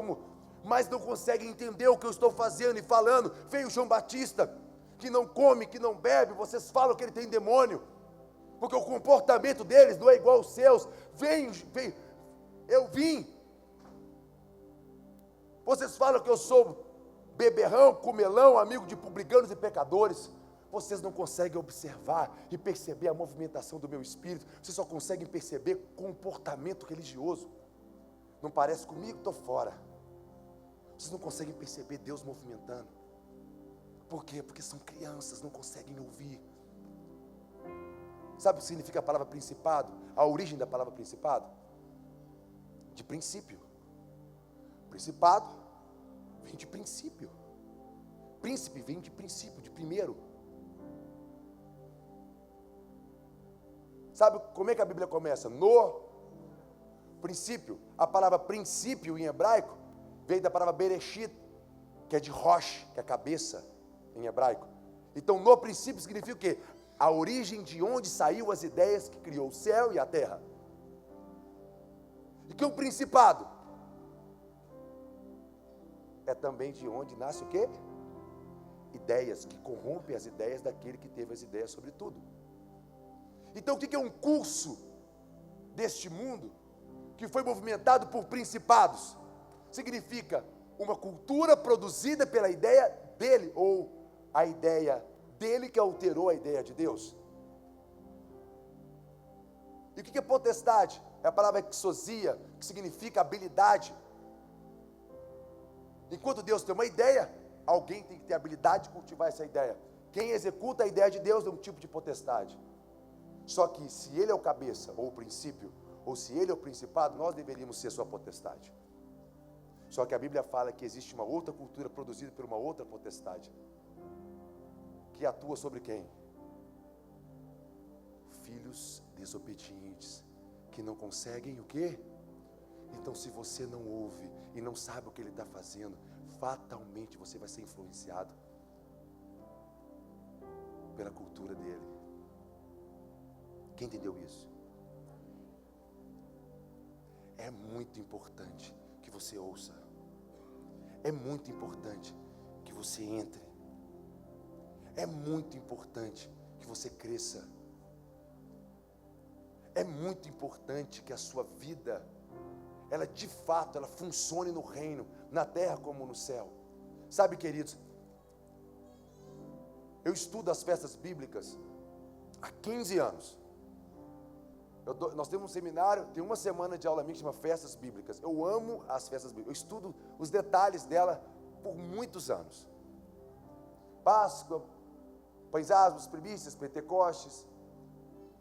[SPEAKER 1] mas não consegue entender o que eu estou fazendo e falando. Veio João Batista, que não come, que não bebe, vocês falam que ele tem demônio, porque o comportamento deles não é igual aos seus. Eu vim. Vocês falam que eu sou beberrão, comelão, amigo de publicanos e pecadores. Vocês não conseguem observar e perceber a movimentação do meu espírito, vocês só conseguem perceber comportamento religioso. Não parece comigo? Estou fora. Vocês não conseguem perceber Deus movimentando. Por quê? Porque são crianças, não conseguem ouvir. Sabe o que significa a palavra principado? A origem da palavra principado? De princípio. Principado vem de princípio. Príncipe vem de princípio, de primeiro. Sabe como é que a Bíblia começa? No princípio. A palavra princípio em hebraico veio da palavra Bereshit, que é de Rosh, que é cabeça em hebraico. Então, no princípio significa o quê? A origem de onde saiu as ideias que criou o céu e a terra. E que o principado é também de onde nasce o quê? ideias, que corrompem as ideias daquele que teve as ideias sobre tudo. Então o que é um curso deste mundo que foi movimentado por principados? Significa uma cultura produzida pela ideia dele, ou a ideia dele que alterou a ideia de Deus. E o que é potestade? É a palavra exousia, que significa habilidade. Enquanto Deus tem uma ideia, alguém tem que ter a habilidade de cultivar essa ideia. Quem executa a ideia de Deus é um tipo de potestade. Só que se ele é o cabeça, ou o princípio, ou se ele é o principado, nós deveríamos ser sua potestade. Só que a Bíblia fala que existe uma outra cultura produzida por uma outra potestade, que atua sobre quem? Filhos desobedientes, que não conseguem o quê? Então, se você não ouve e não sabe o que ele está fazendo, fatalmente você vai ser influenciado pela cultura dele. Quem entendeu isso? É muito importante que você ouça. É muito importante que você entre. É muito importante que você cresça. É muito importante que a sua vida, ela de fato, ela funcione no reino, na terra como no céu. Sabe, queridos, eu estudo as festas bíblicas há 15 anos. Nós temos um seminário, tem uma semana de aula minha que chama Festas Bíblicas. Eu amo as festas bíblicas, eu estudo os detalhes dela por muitos anos. Páscoa, Pães Asmos, Primícias, Pentecostes,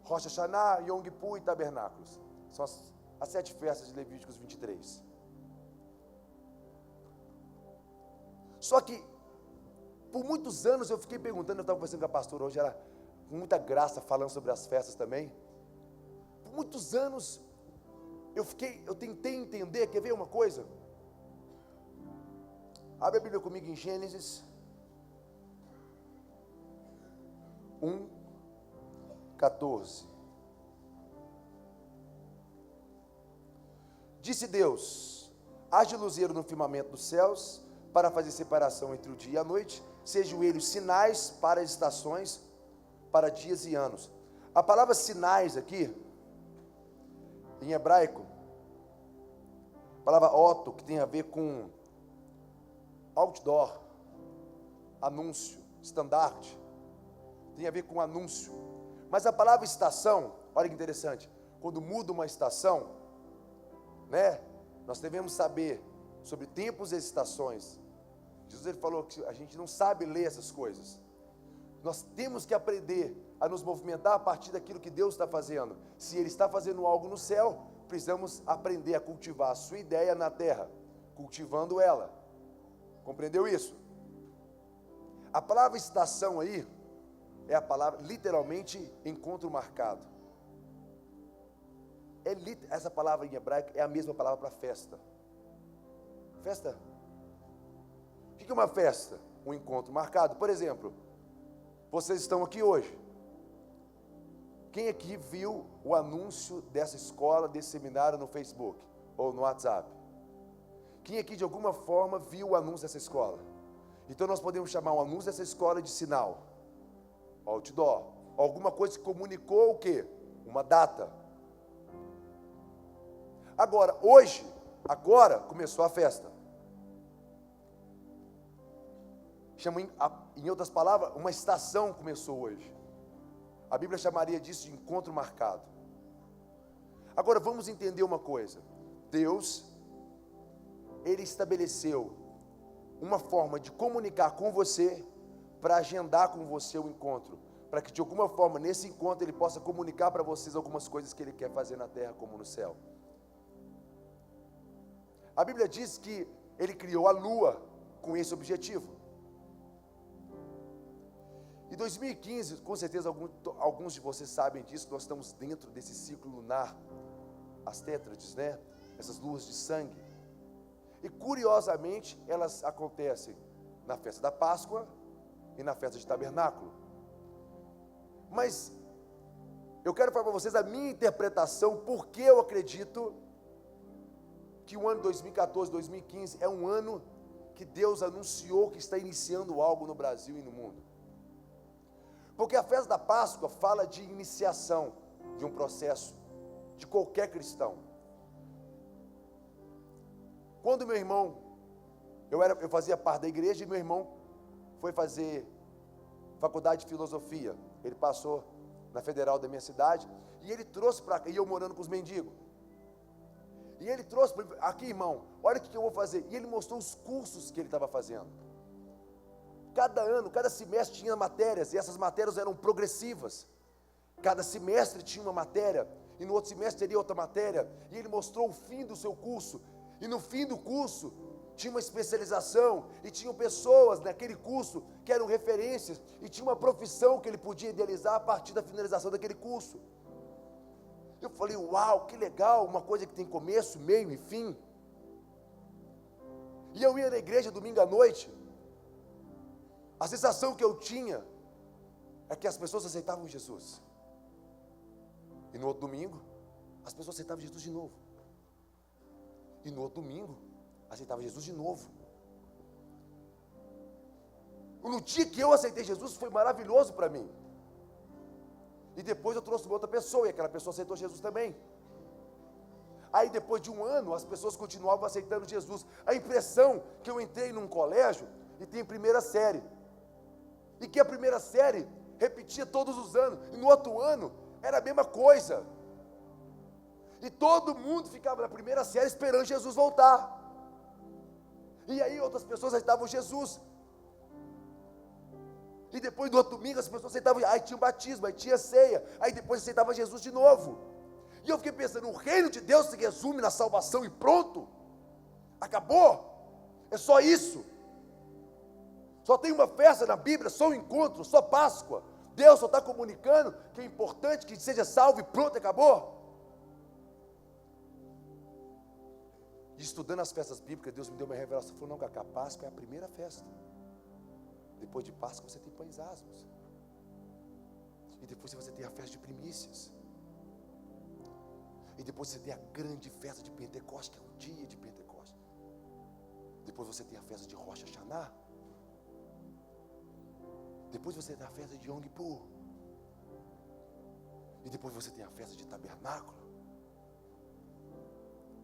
[SPEAKER 1] Rosh Hashanah, Yom Kippur e Tabernáculos. São as 7 festas de Levíticos 23. Só que, por muitos anos eu fiquei perguntando, eu estava conversando com a pastora hoje, ela com muita graça falando sobre as festas também. Por muitos anos eu tentei entender, quer ver uma coisa? Abre a Bíblia comigo em Gênesis 1:14. Disse Deus: haja luzeiro no firmamento dos céus, para fazer separação entre o dia e a noite, sejam eles sinais para as estações, para dias e anos. A palavra sinais aqui, em hebraico, a palavra oto, que tem a ver com outdoor, anúncio, estandarte, tem a ver com anúncio. Mas a palavra estação, olha que interessante, quando muda uma estação, né, nós devemos saber sobre tempos e estações. Jesus, ele falou que a gente não sabe ler essas coisas. Nós temos que aprender a nos movimentar a partir daquilo que Deus está fazendo. Se Ele está fazendo algo no céu, precisamos aprender a cultivar a sua ideia na terra, cultivando ela. Compreendeu isso? A palavra estação aí, é a palavra, literalmente, encontro marcado. Essa palavra em hebraico é a mesma palavra para festa. Festa? O que é uma festa? Um encontro marcado. Por exemplo, vocês estão aqui hoje. Quem aqui viu o anúncio dessa escola, desse seminário no Facebook ou no WhatsApp? Quem aqui de alguma forma viu o anúncio dessa escola? Então nós podemos chamar o anúncio dessa escola de sinal, outdoor, alguma coisa que comunicou o quê? Uma data. Agora começou a festa. Em outras palavras, uma estação começou hoje. A Bíblia chamaria disso de encontro marcado. Agora vamos entender uma coisa. Deus, Ele estabeleceu uma forma de comunicar com você, para agendar com você o encontro, para que de alguma forma nesse encontro Ele possa comunicar para vocês algumas coisas que Ele quer fazer na terra como no céu. A Bíblia diz que Ele criou a lua com esse objetivo. Em 2015, com certeza alguns de vocês sabem disso, nós estamos dentro desse ciclo lunar, as tétrades, né? Essas luas de sangue. E curiosamente, elas acontecem na festa da Páscoa e na festa de Tabernáculo. Mas eu quero falar para vocês a minha interpretação, porque eu acredito que o ano 2014, 2015 é um ano que Deus anunciou que está iniciando algo no Brasil e no mundo. Porque a festa da Páscoa fala de iniciação de um processo de qualquer cristão. Quando meu irmão, eu fazia parte da igreja e meu irmão foi fazer faculdade de filosofia. Ele passou na federal da minha cidade e ele trouxe para cá, e eu morando com os mendigos. E ele trouxe, aqui irmão, olha o que eu vou fazer. E ele mostrou os cursos que ele estava fazendo. Cada ano, cada semestre tinha matérias, e essas matérias eram progressivas. Cada semestre tinha uma matéria, e no outro semestre teria outra matéria. E ele mostrou o fim do seu curso. E no fim do curso, tinha uma especialização, e tinham pessoas naquele curso que eram referências, e tinha uma profissão que ele podia idealizar a partir da finalização daquele curso. Eu falei, uau, que legal, uma coisa que tem começo, meio e fim. E eu ia na igreja domingo à noite, a sensação que eu tinha é que as pessoas aceitavam Jesus. E no outro domingo, as pessoas aceitavam Jesus de novo. E no outro domingo, aceitavam Jesus de novo. No dia que eu aceitei Jesus, foi maravilhoso para mim. E depois eu trouxe uma outra pessoa, e aquela pessoa aceitou Jesus também. Aí depois de um ano, as pessoas continuavam aceitando Jesus. A impressão que eu entrei num colégio, e tem primeira série, e que a primeira série repetia todos os anos, e no outro ano, era a mesma coisa. E todo mundo ficava na primeira série esperando Jesus voltar. E aí outras pessoas aceitavam Jesus. E depois do outro domingo as pessoas aceitavam, aí tinha o batismo, aí tinha ceia, aí depois aceitava Jesus de novo. E eu fiquei pensando, o reino de Deus se resume na salvação e pronto? Acabou? É só isso? Só tem uma festa na Bíblia, só um encontro, só Páscoa? Deus só está comunicando que é importante que seja salvo e pronto, acabou? E estudando as festas bíblicas, Deus me deu uma revelação, falou, não, Cacá, Páscoa é a primeira festa. Depois de Páscoa você tem pães asmos. E depois você tem a festa de primícias. E depois você tem a grande festa de Pentecostes, que é o dia de Pentecostes. Depois você tem a festa de Rosh Hashanah. Depois você tem a festa de Yom Kippur. E depois você tem a festa de Tabernáculo.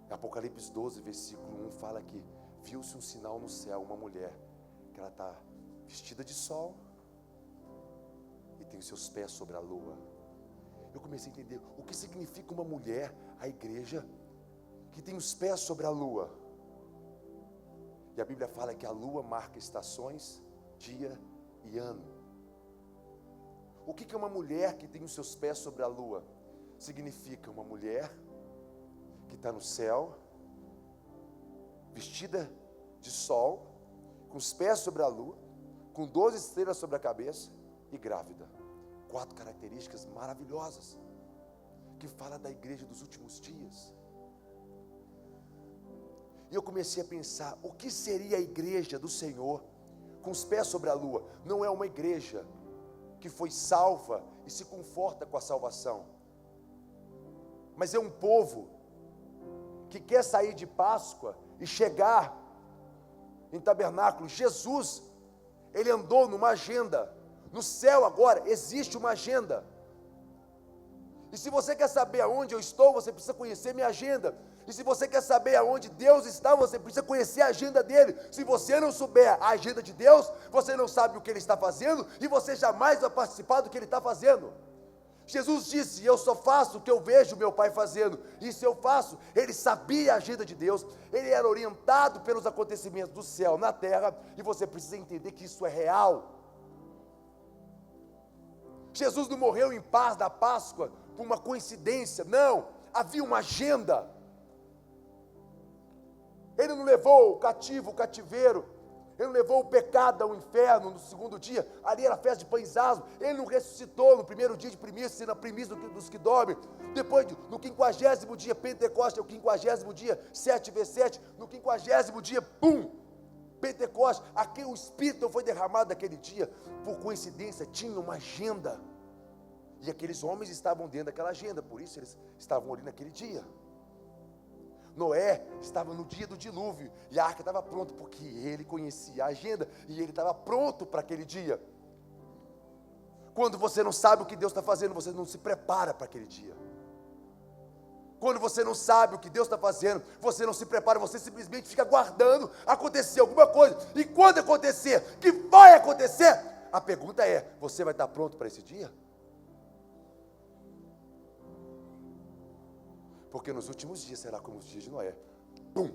[SPEAKER 1] Apocalipse 12, versículo 1 fala que viu-se um sinal no céu, uma mulher, que ela está vestida de sol e tem os seus pés sobre a lua. Eu comecei a entender o que significa uma mulher, a igreja, que tem os pés sobre a lua. E a Bíblia fala que a lua marca estações, dia e ano. O que é uma mulher que tem os seus pés sobre a lua? Significa uma mulher que está no céu, vestida de sol, com os pés sobre a lua, com 12 estrelas sobre a cabeça e grávida. 4 características maravilhosas, que fala da igreja dos últimos dias. E eu comecei a pensar, o que seria a igreja do Senhor, com os pés sobre a lua? Não é uma igreja que foi salva e se conforta com a salvação, mas é um povo que quer sair de Páscoa e chegar em Tabernáculo. Jesus, ele andou numa agenda. No céu agora existe uma agenda. E se você quer saber aonde eu estou, você precisa conhecer minha agenda. E se você quer saber aonde Deus está, você precisa conhecer a agenda dele. Se você não souber a agenda de Deus, você não sabe o que ele está fazendo, e você jamais vai participar do que ele está fazendo. Jesus disse, eu só faço o que eu vejo meu Pai fazendo. Isso eu faço. Ele sabia a agenda de Deus, ele era orientado pelos acontecimentos do céu na terra, e você precisa entender que isso é real. Jesus não morreu em paz da Páscoa por uma coincidência, não, havia uma agenda. Ele não levou o cativo, o cativeiro, ele não levou o pecado ao inferno no segundo dia, ali era a festa de pães asmos. Ele não ressuscitou no primeiro dia de primícia, na primícia dos que dormem. Depois, no 50º dia, Pentecostes é o 50º dia, 7 vezes 7, no 50º dia, pum, Pentecostes, aqui o Espírito foi derramado naquele dia. Por coincidência, tinha uma agenda, e aqueles homens estavam dentro daquela agenda, por isso eles estavam ali naquele dia. Noé estava no dia do dilúvio e a arca estava pronta, porque ele conhecia a agenda e ele estava pronto para aquele dia. Quando você não sabe o que Deus está fazendo, você não se prepara para aquele dia. Quando você não sabe o que Deus está fazendo, você não se prepara, você simplesmente fica aguardando acontecer alguma coisa. E quando acontecer, que vai acontecer, a pergunta é: você vai estar pronto para esse dia? Porque nos últimos dias será como os dias de Noé. Pum!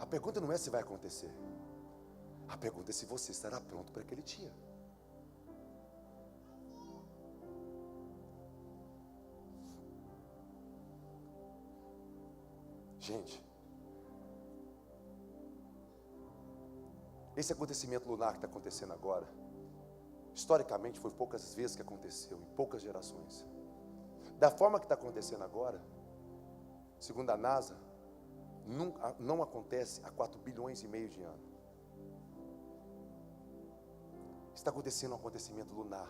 [SPEAKER 1] A pergunta não é se vai acontecer. A pergunta é se você estará pronto para aquele dia. Gente, esse acontecimento lunar que está acontecendo agora, historicamente foi poucas vezes que aconteceu, em poucas gerações. Da forma que está acontecendo agora, segundo a NASA, não acontece há 4,5 bilhões de anos. Está acontecendo um acontecimento lunar.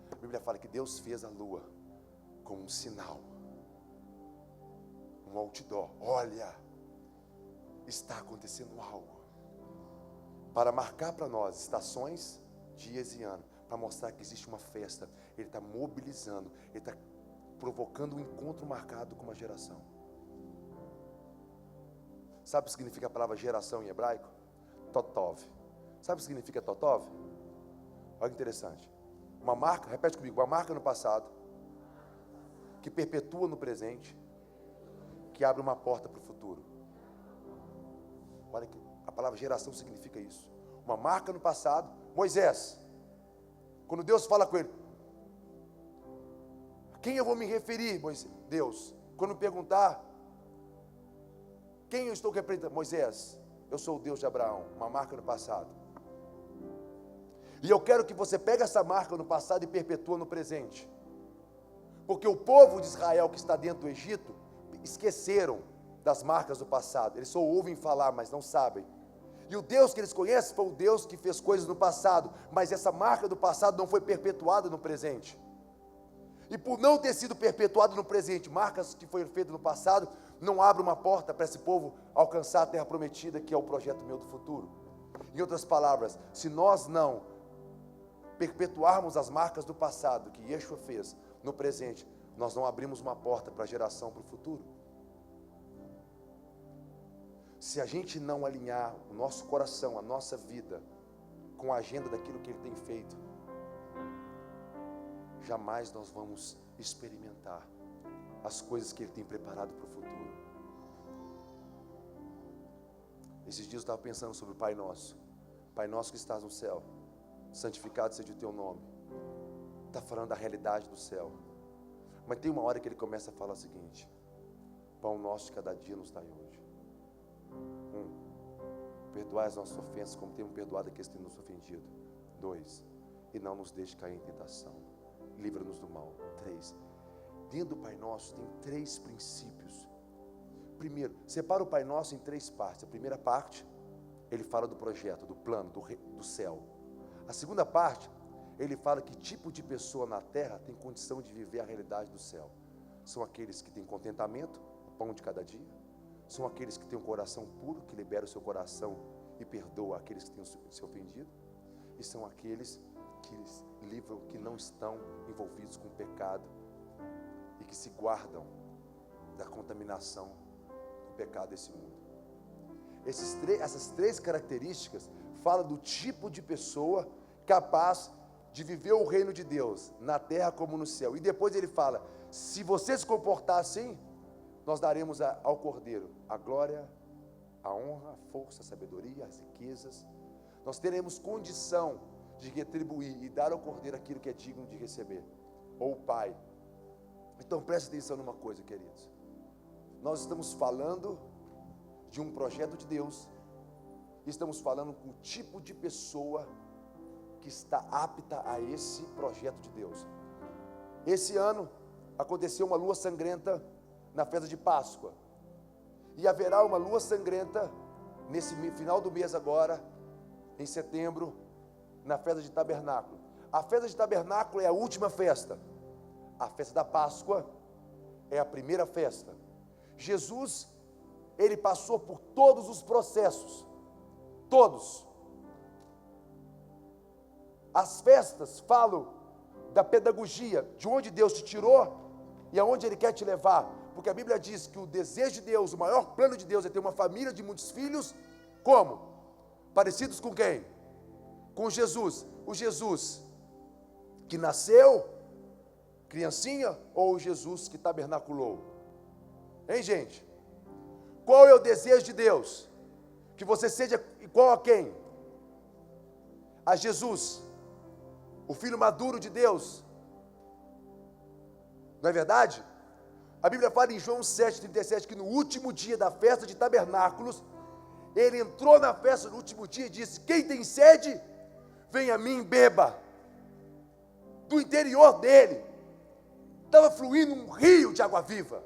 [SPEAKER 1] A Bíblia fala que Deus fez a lua como um sinal, um outdoor. Olha, está acontecendo algo para marcar para nós estações, dias e anos, para mostrar que existe uma festa. Ele está mobilizando, ele está provocando um encontro marcado com uma geração. Sabe o que significa a palavra geração em hebraico? Totov. Sabe o que significa Totov? Olha que interessante. Uma marca, repete comigo, uma marca no passado, que perpetua no presente, que abre uma porta para o futuro. Olha que a palavra geração significa isso. Uma marca no passado. Moisés, quando Deus fala com ele, a quem eu vou me referir, Moisés? Deus. Quando perguntar, quem eu estou representando? Moisés, eu sou o Deus de Abraão. Uma marca no passado. E eu quero que você pegue essa marca no passado e perpetua no presente. Porque o povo de Israel que está dentro do Egito esqueceram das marcas do passado. Eles só ouvem falar, mas não sabem. E o Deus que eles conhecem foi o Deus que fez coisas no passado, mas essa marca do passado não foi perpetuada no presente. E por não ter sido perpetuado no presente, marcas que foram feitas no passado, não abre uma porta para esse povo alcançar a terra prometida, que é o projeto meu do futuro. Em outras palavras, se nós não perpetuarmos as marcas do passado que Yeshua fez no presente, nós não abrimos uma porta para a geração, para o futuro. Se a gente não alinhar o nosso coração, a nossa vida com a agenda daquilo que Ele tem feito, jamais nós vamos experimentar as coisas que Ele tem preparado para o futuro. Esses dias eu estava pensando sobre o Pai Nosso. Pai Nosso que estás no céu, santificado seja o teu nome. Está falando da realidade do céu. Mas tem uma hora que ele começa a falar o seguinte: pão nosso de cada dia nos dai hoje. Perdoai as nossas ofensas como temos perdoado aqueles que têm nos ofendido. 2, e não nos deixe cair em tentação, livra-nos do mal. 3, dentro do Pai Nosso tem 3 princípios. Primeiro, separa o Pai Nosso em 3 partes. A primeira parte, ele fala do projeto, do plano, do céu. A segunda parte, ele fala que tipo de pessoa na terra tem condição de viver a realidade do céu. São aqueles que têm contentamento, o pão de cada dia. São aqueles que têm um coração puro, que libera o seu coração e perdoa aqueles que têm se ofendido. E são aqueles que livram, que não estão envolvidos com o pecado e que se guardam da contaminação do pecado desse mundo. Essas 3 características falam do tipo de pessoa capaz de viver o reino de Deus na terra como no céu. E depois ele fala: se você se comportar assim, nós daremos ao Cordeiro a glória, a honra, a força, a sabedoria, as riquezas. Nós teremos condição de retribuir e dar ao Cordeiro aquilo que é digno de receber, ou o Pai. Então preste atenção numa coisa, queridos. Nós estamos falando de um projeto de Deus, estamos falando com o tipo de pessoa que está apta a esse projeto de Deus. Esse ano aconteceu uma lua sangrenta na festa de Páscoa, e haverá uma lua sangrenta nesse final do mês agora, em setembro, na festa de Tabernáculo. A festa de Tabernáculo é a última festa. A festa da Páscoa é a primeira festa. Jesus, ele passou por todos os processos, todos. As festas falam da pedagogia, de onde Deus te tirou e aonde Ele quer te levar, porque a Bíblia diz que o desejo de Deus, o maior plano de Deus é ter uma família de muitos filhos, como? Parecidos com quem? Com Jesus. O Jesus que nasceu, criancinha, ou o Jesus que tabernaculou? Hein, gente? Qual é o desejo de Deus? Que você seja igual a quem? A Jesus, o Filho maduro de Deus. Não é verdade? A Bíblia fala em João 7,37 que no último dia da festa de tabernáculos, ele entrou na festa no último dia e disse: quem tem sede, venha a mim e beba. Do interior dele estava fluindo um rio de água viva.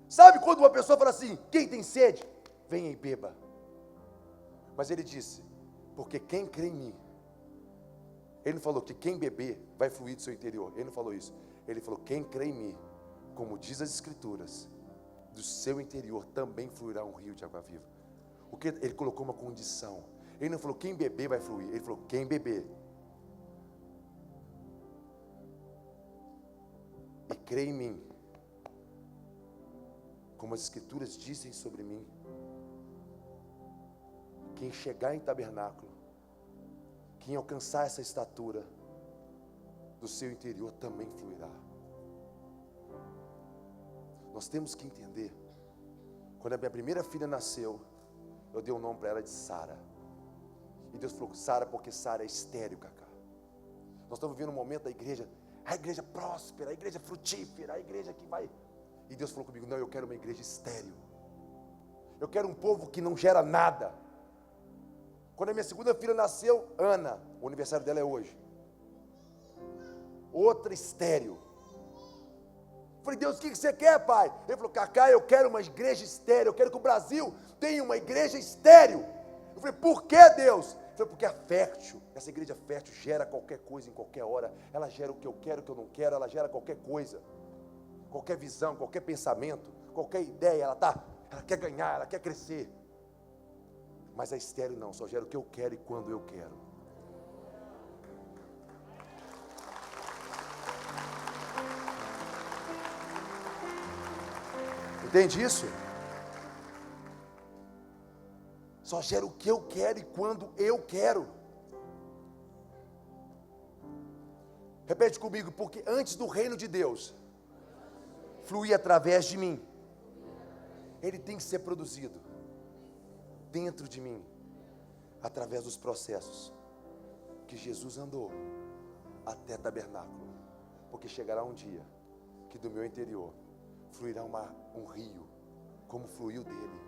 [SPEAKER 1] Sabe quando uma pessoa fala assim: quem tem sede, venha e beba. Mas ele disse: porque quem crê em mim. Ele não falou que quem beber vai fluir do seu interior. Ele não falou isso. Ele falou: quem crê em mim, como diz as Escrituras, do seu interior também fluirá um rio de água viva. O que ele colocou uma condição. Ele não falou quem beber vai fluir. Ele falou quem beber e crê em mim, como as Escrituras dizem sobre mim, quem chegar em tabernáculo, quem alcançar essa estatura, do seu interior também fluirá. Nós temos que entender. Quando a minha primeira filha nasceu, eu dei o nome para ela de Sara. E Deus falou: Sara, porque Sara é estéril, Cacá. Nós estamos vivendo um momento da igreja, a igreja próspera, a igreja frutífera, a igreja que vai. E Deus falou comigo: não, eu quero uma igreja estéril. Eu quero um povo que não gera nada. Quando a minha segunda filha nasceu, Ana, o aniversário dela é hoje. Outra estéril. Eu falei: Deus, o que você quer, pai? Ele falou: Cacá, eu quero uma igreja estéril. Eu quero que o Brasil tenha uma igreja estéril. Eu falei: por que, Deus? Ele falou: porque é fértil. Essa igreja fértil gera qualquer coisa em qualquer hora. Ela gera o que eu quero, o que eu não quero. Ela gera qualquer coisa. Qualquer visão, qualquer pensamento, qualquer ideia. Ela quer ganhar, ela quer crescer. Mas a estéril não, só gera o que eu quero e quando eu quero. Entende isso? Só gera o que eu quero e quando eu quero. Repete comigo: porque antes do reino de Deus fluir através de mim, ele tem que ser produzido dentro de mim, através dos processos que Jesus andou até tabernáculo. Porque chegará um dia que do meu interior fluirá um rio, como fluiu dele.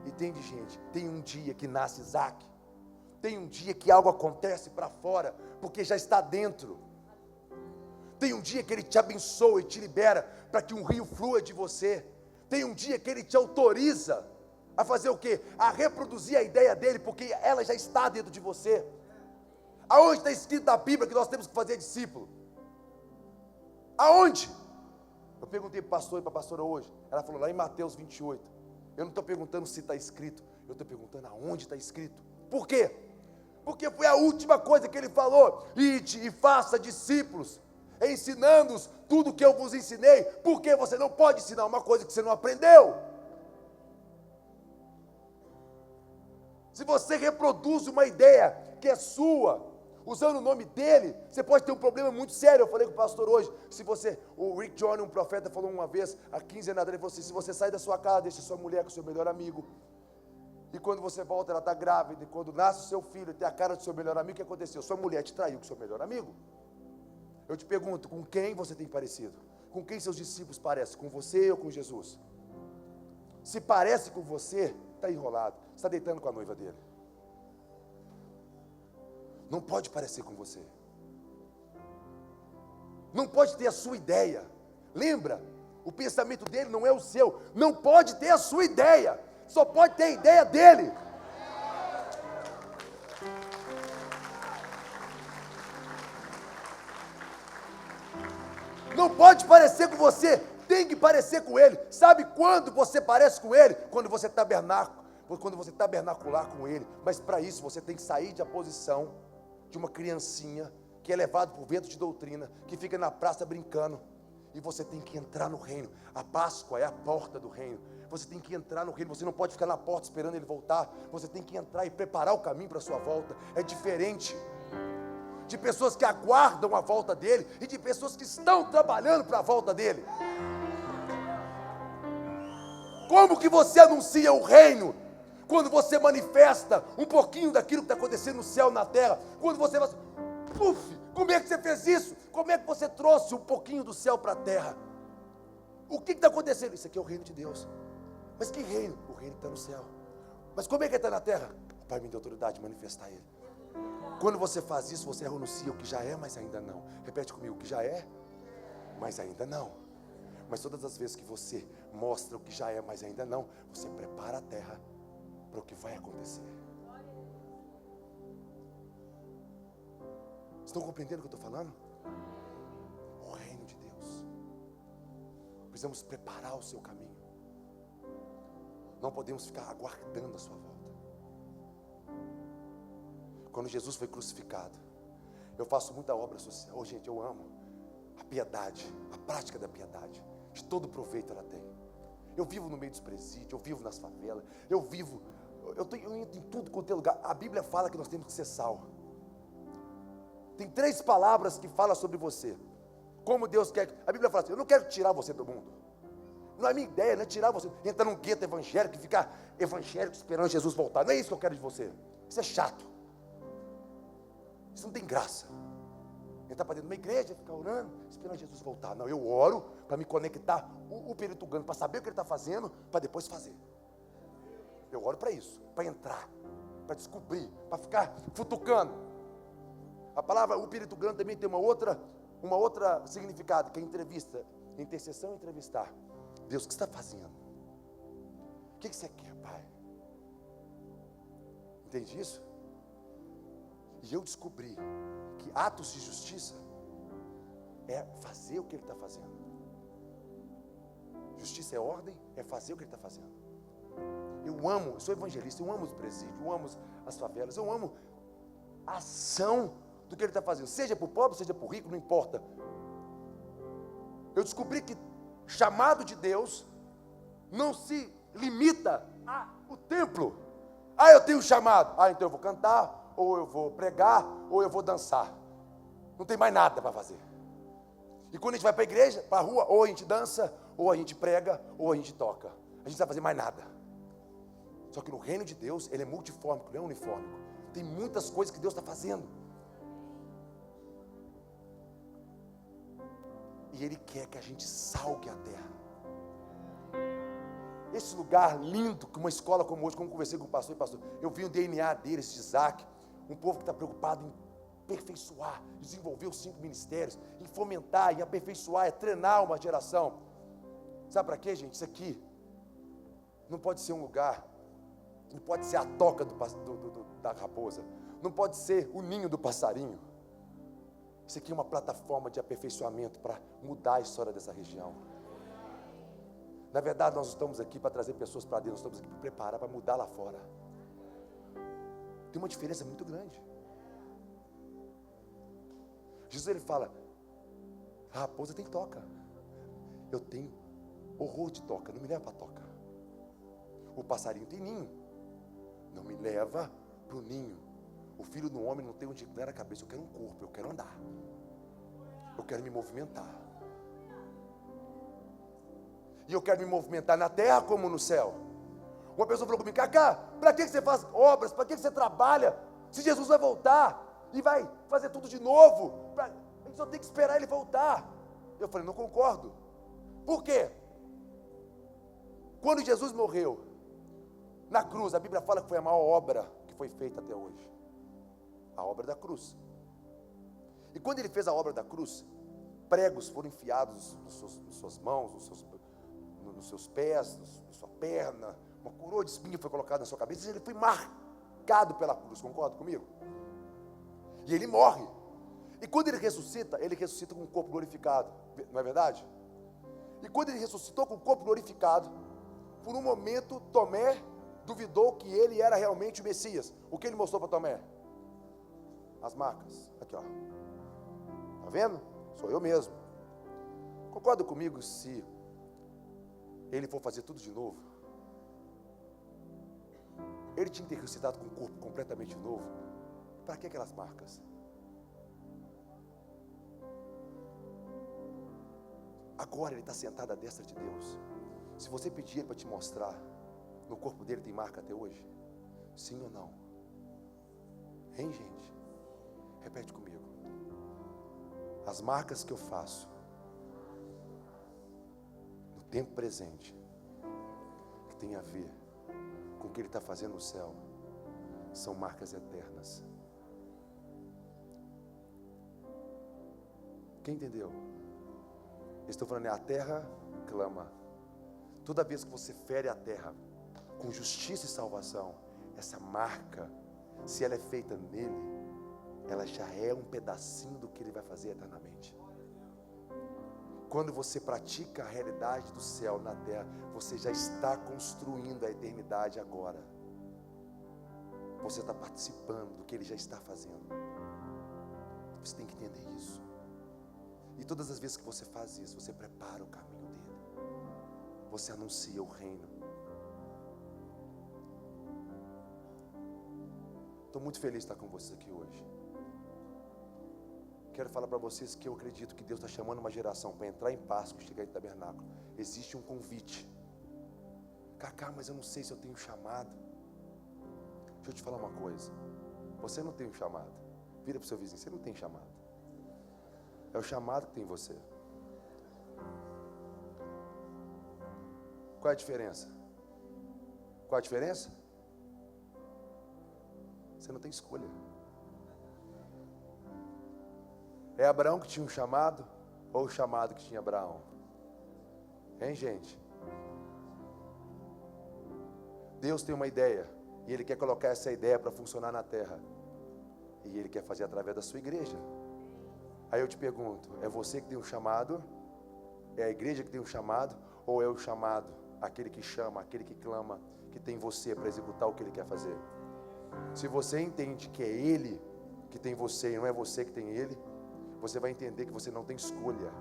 [SPEAKER 1] Entende, gente? Tem um dia que nasce Isaac, tem um dia que algo acontece para fora, porque já está dentro. Tem um dia que ele te abençoa e te libera, para que um rio flua de você. Tem um dia que ele te autoriza a fazer o quê? A reproduzir a ideia dele, porque ela já está dentro de você. Aonde está escrito na Bíblia que nós temos que fazer discípulo? Aonde? Eu perguntei para o pastor e para a pastora hoje. Ela falou lá em Mateus 28. Eu não estou perguntando se está escrito, eu estou perguntando aonde está escrito. Por quê? Porque foi a última coisa que ele falou: ide e faça discípulos, ensinando-os tudo o que eu vos ensinei. Porque você não pode ensinar uma coisa que você não aprendeu. Se você reproduz uma ideia que é sua, usando o nome dele, você pode ter um problema muito sério. Eu falei com o pastor hoje, o Rick Joyner, um profeta, falou uma vez, há 15 anos, ele falou assim: se você sai da sua casa, deixa sua mulher com seu melhor amigo, e quando você volta, ela está grávida, e quando nasce o seu filho, tem a cara do seu melhor amigo, o que aconteceu? Sua mulher te traiu com seu melhor amigo. Eu te pergunto, com quem você tem parecido? Com quem seus discípulos parecem? Com você ou com Jesus? Se parece com você, está enrolado, está deitando com a noiva dele. Não pode parecer com você. Não pode ter a sua ideia. Lembra? O pensamento dele não é o seu. Não pode ter a sua ideia. Só pode ter a ideia dele. Não pode parecer com você, tem que parecer com Ele. Sabe quando você parece com Ele? Quando você tabernacular com Ele. Mas para isso você tem que sair da posição de uma criancinha que é levado por vento de doutrina, que fica na praça brincando. E você tem que entrar no reino. A Páscoa é a porta do reino. Você tem que entrar no reino. Você não pode ficar na porta esperando Ele voltar. Você tem que entrar e preparar o caminho para a sua volta. É diferente de pessoas que aguardam a volta dEle e de pessoas que estão trabalhando para a volta dEle. Como que você anuncia o reino? Quando você manifesta um pouquinho daquilo que está acontecendo no céu, na terra. Quando você vai... Puf, como é que você fez isso? Como é que você trouxe um pouquinho do céu para a terra? O que está acontecendo? Isso aqui é o reino de Deus. Mas que reino? O reino está no céu. Mas como é que ele está na terra? O Pai me deu autoridade de manifestar Ele. Quando você faz isso, você anuncia o que já é, mas ainda não. Repete comigo, o que já é, mas ainda não. Mas todas as vezes que você mostra o que já é, mas ainda não, você prepara a terra para o que vai acontecer. Estão compreendendo o que eu estou falando? O reino de Deus. Precisamos preparar o seu caminho. Não podemos ficar aguardando a sua volta. Quando Jesus foi crucificado, eu faço muita obra social. Gente, eu amo a piedade, a prática da piedade. De todo proveito ela tem. Eu vivo no meio dos presídios, eu vivo nas favelas, eu entro em tudo quanto é lugar. A Bíblia fala que nós temos que ser sal. Tem 3 palavras que falam sobre você. Como Deus quer. A Bíblia fala assim: eu não quero tirar você do mundo. Não é minha ideia, não é tirar você, entrar num gueto evangélico e ficar evangélico esperando Jesus voltar. Não é isso que eu quero de você. Isso é chato. Isso não tem graça. Entrar para dentro de uma igreja, ficar orando, esperando Jesus voltar. Não, eu oro para me conectar o peritugano, para saber o que ele está fazendo, para depois fazer. Eu oro para isso, para entrar, para descobrir, para ficar futucando. A palavra o peritugano também tem uma outra significado, que é entrevista, intercessão e entrevistar. Deus, o que você está fazendo? O que você quer, Pai? Entende isso? E eu descobri que atos de justiça é fazer o que Ele está fazendo. Justiça é ordem, é fazer o que Ele está fazendo. Eu sou evangelista, eu amo os presídios, eu amo as favelas, eu amo a ação do que Ele está fazendo. Seja para o pobre, seja para o rico, não importa. Eu descobri que chamado de Deus não se limita ao templo. Eu tenho chamado. Então eu vou cantar, ou eu vou pregar, ou eu vou dançar. Não tem mais nada para fazer. E quando a gente vai para a igreja, para a rua, ou a gente dança, ou a gente prega, ou a gente toca. A gente não vai fazer mais nada. Só que no reino de Deus, ele é multifórmico, não é unifórmico. Tem muitas coisas que Deus está fazendo. E Ele quer que a gente salgue a terra. Esse lugar lindo, que uma escola como hoje, como conversei com o pastor, eu vi o DNA deles, de Isaac, um povo que está preocupado em aperfeiçoar, desenvolver os 5 ministérios, em fomentar, em aperfeiçoar, treinar uma geração. Sabe para quê, gente? Isso aqui não pode ser um lugar, não pode ser a toca da raposa, não pode ser o ninho do passarinho. Isso aqui é uma plataforma de aperfeiçoamento para mudar a história dessa região. Na verdade, nós estamos aqui para trazer pessoas para dentro, nós estamos aqui para preparar, para mudar lá fora. Tem uma diferença muito grande. Jesus, ele fala: a raposa tem toca. Eu tenho horror de toca, não me leva para toca. O passarinho tem ninho, não me leva para o ninho. O filho do homem não tem onde inclinar a cabeça. Eu quero um corpo, eu quero andar, eu quero me movimentar. E eu quero me movimentar na terra como no céu. Uma pessoa falou comigo: Cacá, para que você faz obras? Para que você trabalha? Se Jesus vai voltar e vai fazer tudo de novo, a gente só tem que esperar Ele voltar. Eu falei: não concordo. Por quê? Quando Jesus morreu na cruz, a Bíblia fala que foi a maior obra que foi feita até hoje. A obra da cruz. E quando Ele fez a obra da cruz, pregos foram enfiados nas suas mãos, nos seus pés, na sua perna, uma coroa de espinho foi colocada na sua cabeça, e Ele foi marcado pela cruz, concorda comigo? E Ele morre. E quando ele ressuscita com um corpo glorificado, não é verdade? E quando ele ressuscitou com o corpo glorificado, por um momento Tomé duvidou que ele era realmente o Messias. O que ele mostrou para Tomé? As marcas, aqui ó, está vendo? Sou eu mesmo. Concorda comigo se ele for fazer tudo de novo? Ele tinha que ter ressuscitado com um corpo completamente novo. Para que aquelas marcas? Agora ele está sentado à destra de Deus. Se você pedir ele para te mostrar, no corpo dele tem marca até hoje? Sim ou não? Hein, gente? Repete comigo. As marcas que eu faço no tempo presente, que tem a ver com o que ele está fazendo no céu, são marcas eternas. Quem entendeu? Estou falando, a terra clama. Toda vez que você fere a terra com justiça e salvação, essa marca, se ela é feita nele, ela já é um pedacinho do que ele vai fazer eternamente. Quando você pratica a realidade do céu na terra, você já está construindo a eternidade agora. Você está participando do que ele já está fazendo. Você tem que entender isso. E todas as vezes que você faz isso, você prepara o caminho dele. Você anuncia o reino. Estou muito feliz de estar com vocês aqui hoje. Quero falar para vocês que eu acredito que Deus está chamando uma geração para entrar em Páscoa e chegar em tabernáculo. Existe um convite. Cacá, mas eu não sei se eu tenho chamado. Deixa eu te falar uma coisa. Você não tem um chamado. Vira para o seu vizinho, você não tem chamado. É o chamado que tem em você. Qual é a diferença? Qual é a diferença? Você não tem escolha. É Abraão que tinha um chamado, ou o chamado que tinha Abraão? Hein, gente? Deus tem uma ideia, e Ele quer colocar essa ideia para funcionar na terra, e Ele quer fazer através da sua igreja. Aí eu te pergunto, é você que tem um chamado? É a igreja que tem um chamado? Ou é o chamado, aquele que chama, aquele que clama, que tem você para executar o que Ele quer fazer? Se você entende que é Ele que tem você e não é você que tem Ele, você vai entender que você não tem escolha.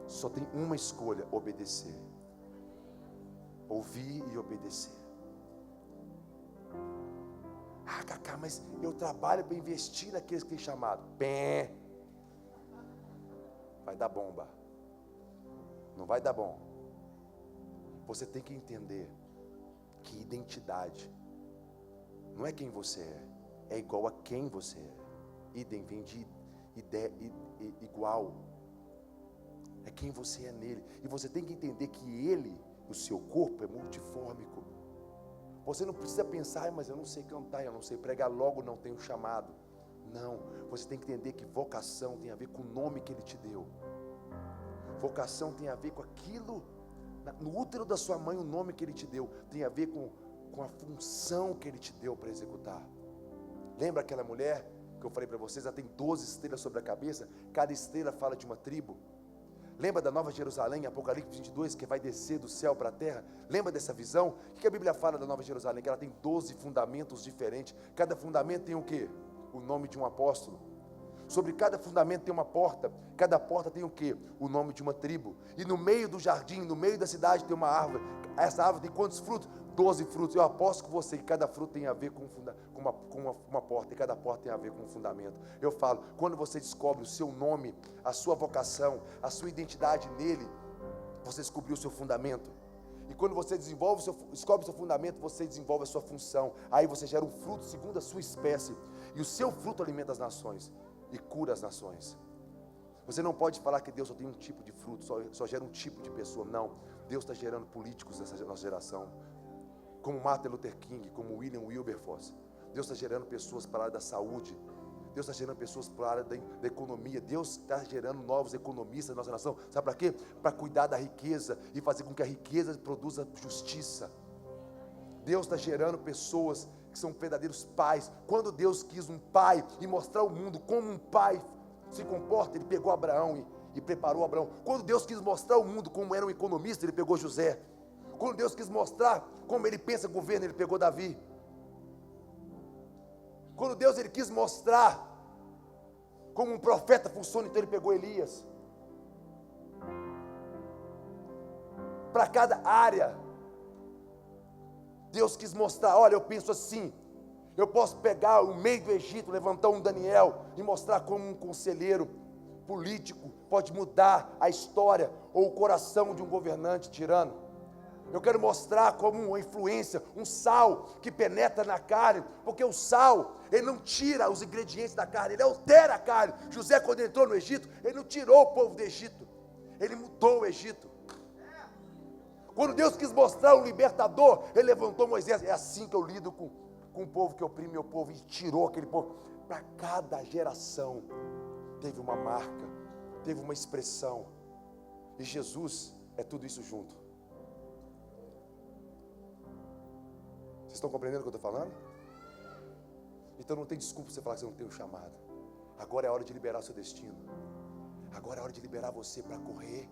[SPEAKER 1] Só tem uma escolha: obedecer. Ouvir e obedecer. Ah, Cacá, mas eu trabalho para investir naqueles que têm chamado. Pé. Vai dar bomba. Não vai dar bom. Você tem que entender que identidade não é quem você é igual a quem você é. Idem vem de ideia, igual. É quem você é nele. E você tem que entender que ele, o seu corpo, é multifórmico. Você não precisa pensar, mas eu não sei cantar, eu não sei pregar, logo não tenho chamado. Não, você tem que entender que vocação tem a ver com o nome que ele te deu. Vocação tem a ver com aquilo, no útero da sua mãe, o nome que ele te deu, tem a ver com a função que ele te deu para executar. Lembra aquela mulher que eu falei para vocês? Ela tem 12 estrelas sobre a cabeça, cada estrela fala de uma tribo. Lembra da Nova Jerusalém, Apocalipse 22, que vai descer do céu para a terra? Lembra dessa visão? O que a Bíblia fala da Nova Jerusalém? Que ela tem 12 fundamentos diferentes. Cada fundamento tem o quê? O nome de um apóstolo. Sobre cada fundamento tem uma porta. Cada porta tem o quê? O nome de uma tribo. E no meio do jardim, no meio da cidade tem uma árvore. Essa árvore tem quantos frutos? 12 frutos. Eu aposto com você que cada fruto tem a ver com uma porta, e cada porta tem a ver com um fundamento. Eu falo, quando você descobre o seu nome, a sua vocação, a sua identidade nele, você descobriu o seu fundamento. E quando você descobre o seu fundamento, você desenvolve a sua função. Aí você gera um fruto segundo a sua espécie. E o seu fruto alimenta as nações e cura as nações. Você não pode falar que Deus só tem um tipo de fruto, só gera um tipo de pessoa. Não, Deus está gerando políticos nessa nossa geração, como Martin Luther King, como William Wilberforce. Deus está gerando pessoas para a área da saúde. Deus está gerando pessoas para a área da economia. Deus está gerando novos economistas na nossa nação. Sabe para quê? Para cuidar da riqueza e fazer com que a riqueza produza justiça. Deus está gerando pessoas que são verdadeiros pais. Quando Deus quis um pai e mostrar ao mundo como um pai se comporta, ele pegou Abraão e preparou Abraão. Quando Deus quis mostrar ao mundo como era um economista, ele pegou José. Quando Deus quis mostrar como ele pensa governo, ele pegou Davi. Quando Deus ele quis mostrar como um profeta funciona, então ele pegou Elias. Para cada área, Deus quis mostrar, olha, eu penso assim, eu posso pegar o meio do Egito, levantar um Daniel e mostrar como um conselheiro político pode mudar a história ou o coração de um governante tirano. Eu quero mostrar como uma influência, um sal que penetra na carne, porque o sal, ele não tira os ingredientes da carne, ele altera a carne. José, quando entrou no Egito, ele não tirou o povo do Egito, ele mudou o Egito. Quando Deus quis mostrar um libertador, ele levantou Moisés. É assim que eu lido com o povo que oprime meu povo, e tirou aquele povo. Para cada geração teve uma marca, teve uma expressão, e Jesus é tudo isso junto. Vocês estão compreendendo o que eu estou falando? Então não tem desculpa você falar que você não tem um chamado. Agora é a hora de liberar o seu destino. Agora é a hora de liberar você para correr.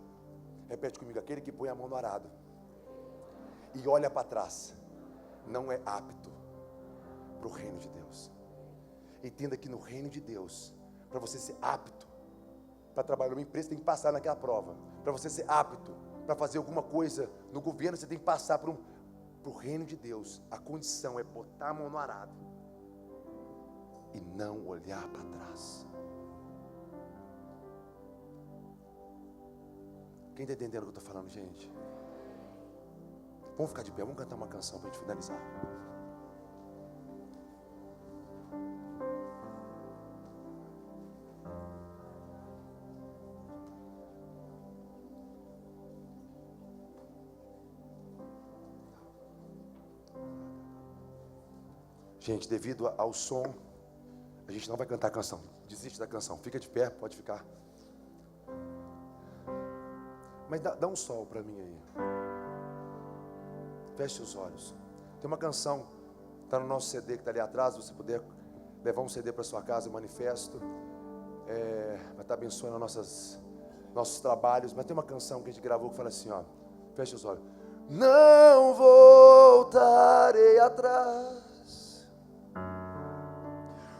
[SPEAKER 1] Repete comigo: aquele que põe a mão no arado e olha para trás não é apto para o reino de Deus. Entenda que no reino de Deus, para você ser apto para trabalhar numa empresa, você tem que passar naquela prova. Para você ser apto para fazer alguma coisa no governo, você tem que passar para o reino de Deus. A condição é botar a mão no arado e não olhar para trás. Quem está entendendo o que eu estou falando, gente? Vamos ficar de pé, vamos cantar uma canção para a gente finalizar. Gente, devido ao som, a gente não vai cantar a canção. Desiste da canção, fica de pé, pode ficar. Mas dá um sol para mim aí. Feche os olhos. Tem uma canção, está no nosso CD que está ali atrás. Se você puder levar um CD para sua casa, Manifesto, vai estar abençoando nossos trabalhos. Mas tem uma canção que a gente gravou que fala assim, ó, feche os olhos. Não voltarei atrás,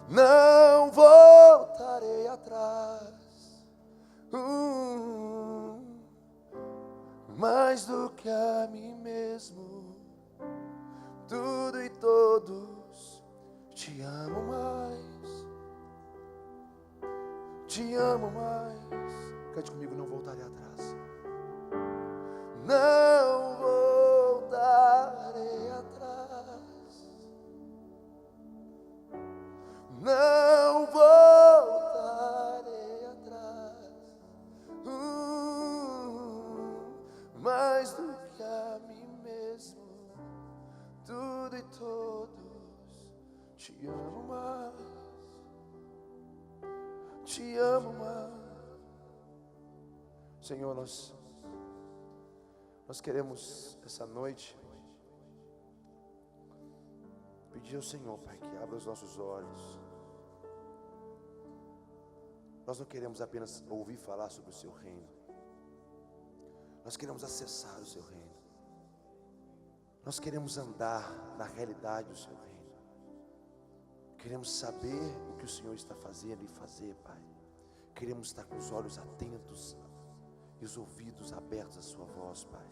[SPEAKER 1] não voltarei atrás, mais do que a mim mesmo, tudo e todos, te amo mais, te amo mais. Cante comigo: não voltarei atrás, não voltarei atrás, não voltarei atrás, mais do que a mim mesmo, tudo e todos, te amo mais, te amo mais. Senhor, nós queremos essa noite pedir ao Senhor, Pai, que abra os nossos olhos. Nós não queremos apenas ouvir falar sobre o Seu reino, nós queremos acessar o Seu reino, nós queremos andar na realidade do Seu reino, queremos saber o que o Senhor está fazendo e fazer, Pai. Queremos estar com os olhos atentos e os ouvidos abertos à Sua voz, Pai.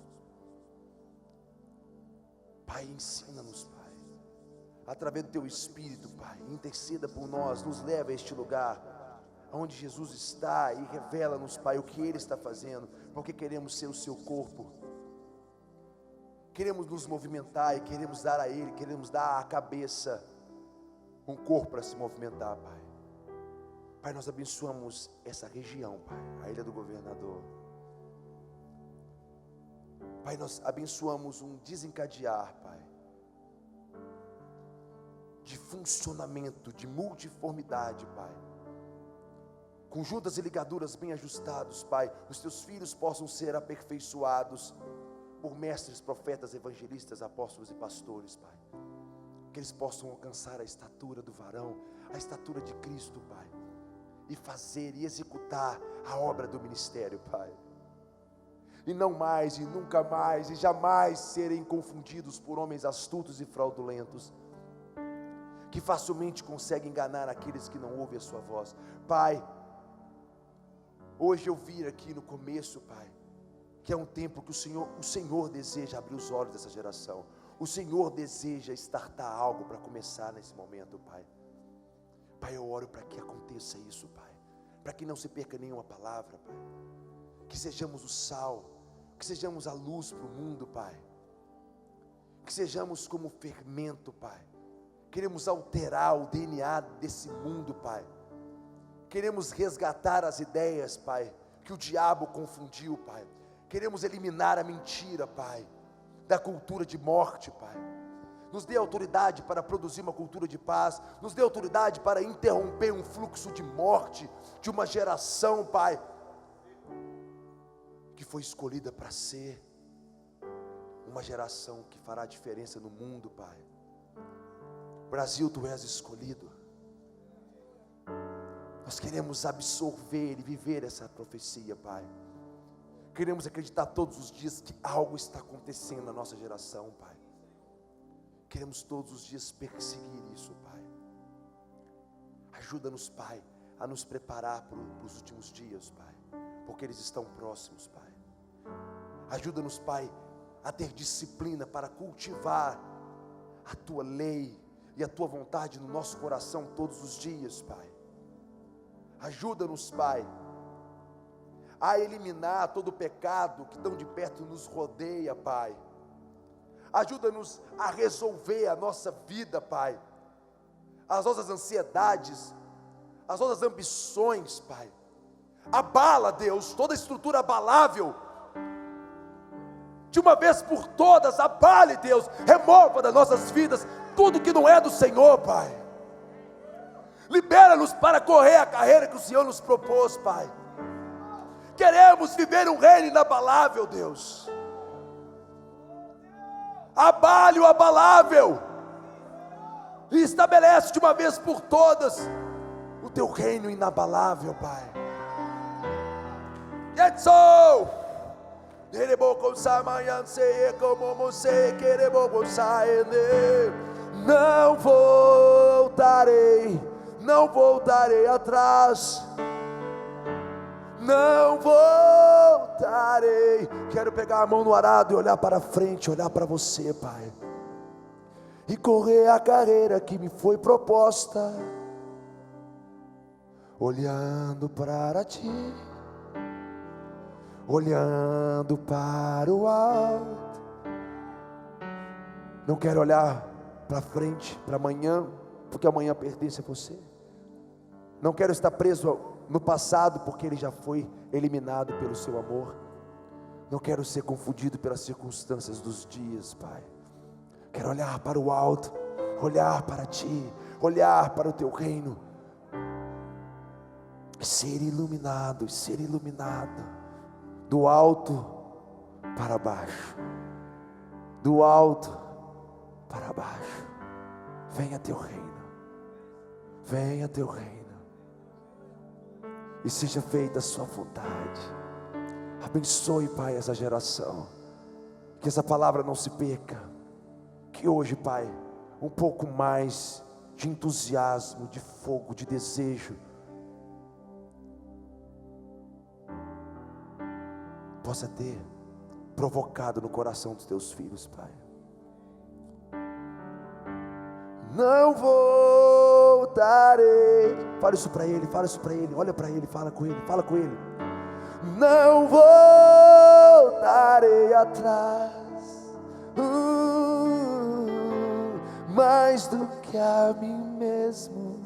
[SPEAKER 1] Pai, ensina-nos, Pai, através do Teu Espírito, Pai, interceda por nós, nos leva a este lugar onde Jesus está e revela-nos, Pai, o que Ele está fazendo, porque queremos ser o Seu corpo, queremos nos movimentar e queremos dar a Ele, queremos dar à cabeça um corpo para se movimentar, Pai. Pai, nós abençoamos essa região, Pai, a Ilha do Governador. Pai, nós abençoamos um desencadear, Pai, de funcionamento, de multiformidade, Pai, com juntas e ligaduras bem ajustados, Pai. Os Teus filhos possam ser aperfeiçoados por mestres, profetas, evangelistas, apóstolos e pastores, Pai. Que eles possam alcançar a estatura do varão, a estatura de Cristo, Pai. e fazer e executar a obra do ministério, Pai. E não mais, e nunca mais, e jamais serem confundidos por homens astutos e fraudulentos, que facilmente conseguem enganar aqueles que não ouvem a sua voz. Pai, hoje eu vi aqui no começo, Pai, que é um tempo que o Senhor deseja abrir os olhos dessa geração. O Senhor deseja startar algo para começar nesse momento, Pai. Pai, eu oro para que aconteça isso, Pai, para que não se perca nenhuma palavra, Pai, que sejamos o sal, que sejamos a luz para o mundo, Pai, que sejamos como fermento, Pai. Queremos alterar o DNA desse mundo, Pai. Queremos resgatar as ideias, Pai, que o diabo confundiu, Pai. Queremos eliminar a mentira, Pai, da cultura de morte, Pai. Nos dê autoridade para produzir uma cultura de paz. Nos dê autoridade para interromper um fluxo de morte de uma geração, Pai, que foi escolhida para ser uma geração que fará diferença no mundo, Pai. Brasil, Tu és escolhido. Nós queremos absorver e viver essa profecia, Pai. Queremos acreditar todos os dias que algo está acontecendo na nossa geração, Pai. Queremos todos os dias perseguir isso, Pai. Ajuda-nos, Pai, a nos preparar para os últimos dias, Pai, porque eles estão próximos, Pai. Ajuda-nos, Pai, a ter disciplina para cultivar a Tua lei e a Tua vontade no nosso coração todos os dias, Pai. Ajuda-nos, Pai, a eliminar todo o pecado que tão de perto nos rodeia, Pai. Ajuda-nos a resolver a nossa vida, Pai, as nossas ansiedades, as nossas ambições, Pai. Abala, Deus, toda estrutura abalável, de uma vez por todas. Abale, Deus, remova das nossas vidas tudo que não é do Senhor, Pai. Libera-nos para correr a carreira que o Senhor nos propôs, Pai. Queremos viver um reino inabalável, Deus. Abale o abalável e estabelece de uma vez por todas o Teu reino inabalável, Pai. Não voltarei, não voltarei atrás, não voltarei. Quero pegar a mão no arado e olhar para frente, olhar para você, Pai, e correr a carreira que me foi proposta, olhando para Ti, olhando para o alto. Não quero olhar para frente, para amanhã, porque amanhã pertence a você. Não quero estar preso no passado, porque ele já foi eliminado pelo Seu amor. Não quero ser confundido pelas circunstâncias dos dias, Pai. Quero olhar para o alto, olhar para Ti, olhar para o Teu reino, ser iluminado, do alto para baixo, do alto para baixo. Venha Teu reino, venha Teu reino, e seja feita a Sua vontade. Abençoe, Pai, essa geração, que essa palavra não se perca, que hoje, Pai, um pouco mais de entusiasmo, de fogo, de desejo possa ter provocado no coração dos Teus filhos, Pai. Não voltarei. Fala isso para ele, olha para ele, fala com ele, Não voltarei atrás, mais do que a mim mesmo,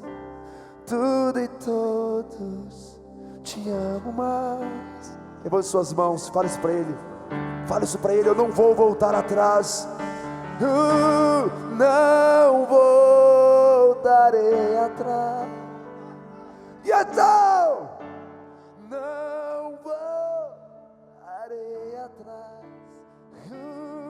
[SPEAKER 1] tudo e todos te amo mais. Levante suas mãos, fala isso para ele, eu não vou voltar atrás, não voltarei atrás, e então não voltarei atrás.